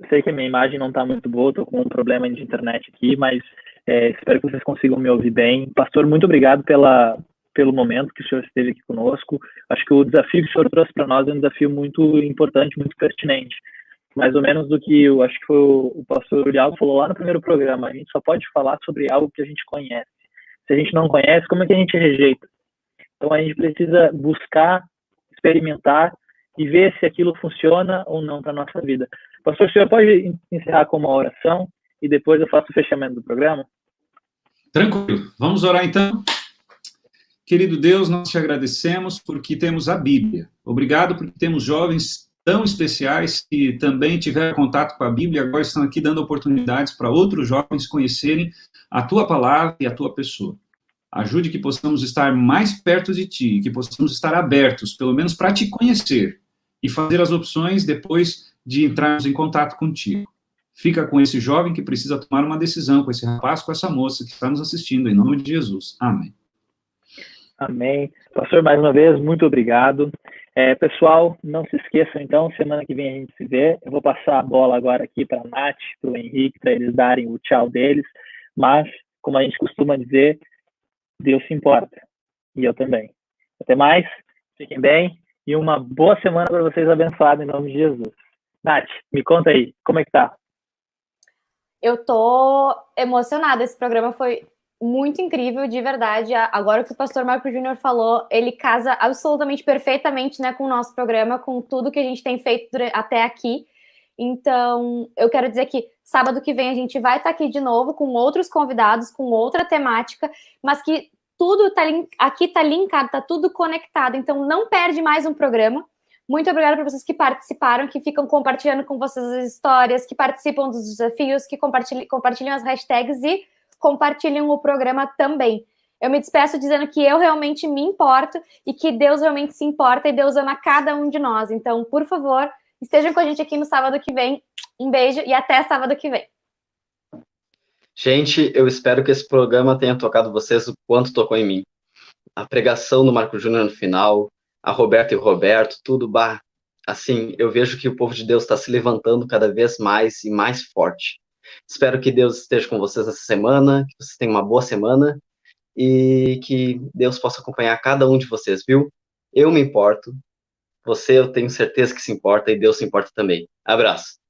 Sei que a minha imagem não está muito boa, estou com um problema de internet aqui, mas espero que vocês consigam me ouvir bem. Pastor, muito obrigado pelo momento que o senhor esteve aqui conosco. Acho que o desafio que o senhor trouxe para nós é um desafio muito importante, muito pertinente. Mais ou menos do que eu acho que foi o pastor Uriel falou lá no primeiro programa. A gente só pode falar sobre algo que a gente conhece. Se a gente não conhece, como é que a gente rejeita? Então a gente precisa buscar, experimentar e ver se aquilo funciona ou não para a nossa vida. Pastor, o senhor pode encerrar com uma oração e depois eu faço o fechamento do programa? Tranquilo. Vamos orar então? Querido Deus, nós te agradecemos porque temos a Bíblia. Obrigado porque temos jovens tão especiais que também tiveram contato com a Bíblia e agora estão aqui dando oportunidades para outros jovens conhecerem a tua palavra e a tua pessoa. Ajude que possamos estar mais perto de ti, que possamos estar abertos, pelo menos para te conhecer e fazer as opções depois de entrarmos em contato contigo. Fica com esse jovem que precisa tomar uma decisão, com esse rapaz, com essa moça que está nos assistindo, em nome de Jesus. Amém. Amém. Pastor, mais uma vez, muito obrigado. Pessoal, não se esqueçam, então, semana que vem a gente se vê. Eu vou passar a bola agora aqui para a Nath, para o Henrique, para eles darem o tchau deles. Mas, como a gente costuma dizer, Deus se importa. E eu também. Até mais, fiquem bem e uma boa semana para vocês abençoados em nome de Jesus. Nath, me conta aí, como é que tá? Eu tô emocionada, esse programa foi muito incrível, de verdade. Agora que o pastor Marco Júnior falou, ele casa absolutamente perfeitamente, né, com o nosso programa, com tudo que a gente tem feito até aqui. Então, eu quero dizer que sábado que vem a gente vai estar aqui de novo com outros convidados, com outra temática, mas que tudo aqui tá linkado, tá tudo conectado. Então, não perde mais um programa. Muito obrigada para vocês que participaram, que ficam compartilhando com vocês as histórias, que participam dos desafios, que compartilham as hashtags e compartilham o programa também. Eu me despeço dizendo que eu realmente me importo e que Deus realmente se importa e Deus ama cada um de nós. Então, por favor, estejam com a gente aqui no sábado que vem. Um beijo e até sábado que vem. Gente, eu espero que esse programa tenha tocado vocês o quanto tocou em mim. A pregação do Marco Júnior no final, a Roberta e o Roberto, tudo, assim, eu vejo que o povo de Deus está se levantando cada vez mais e mais forte. Espero que Deus esteja com vocês essa semana, que vocês tenham uma boa semana e que Deus possa acompanhar cada um de vocês, viu? Eu me importo, você eu tenho certeza que se importa e Deus se importa também. Abraço.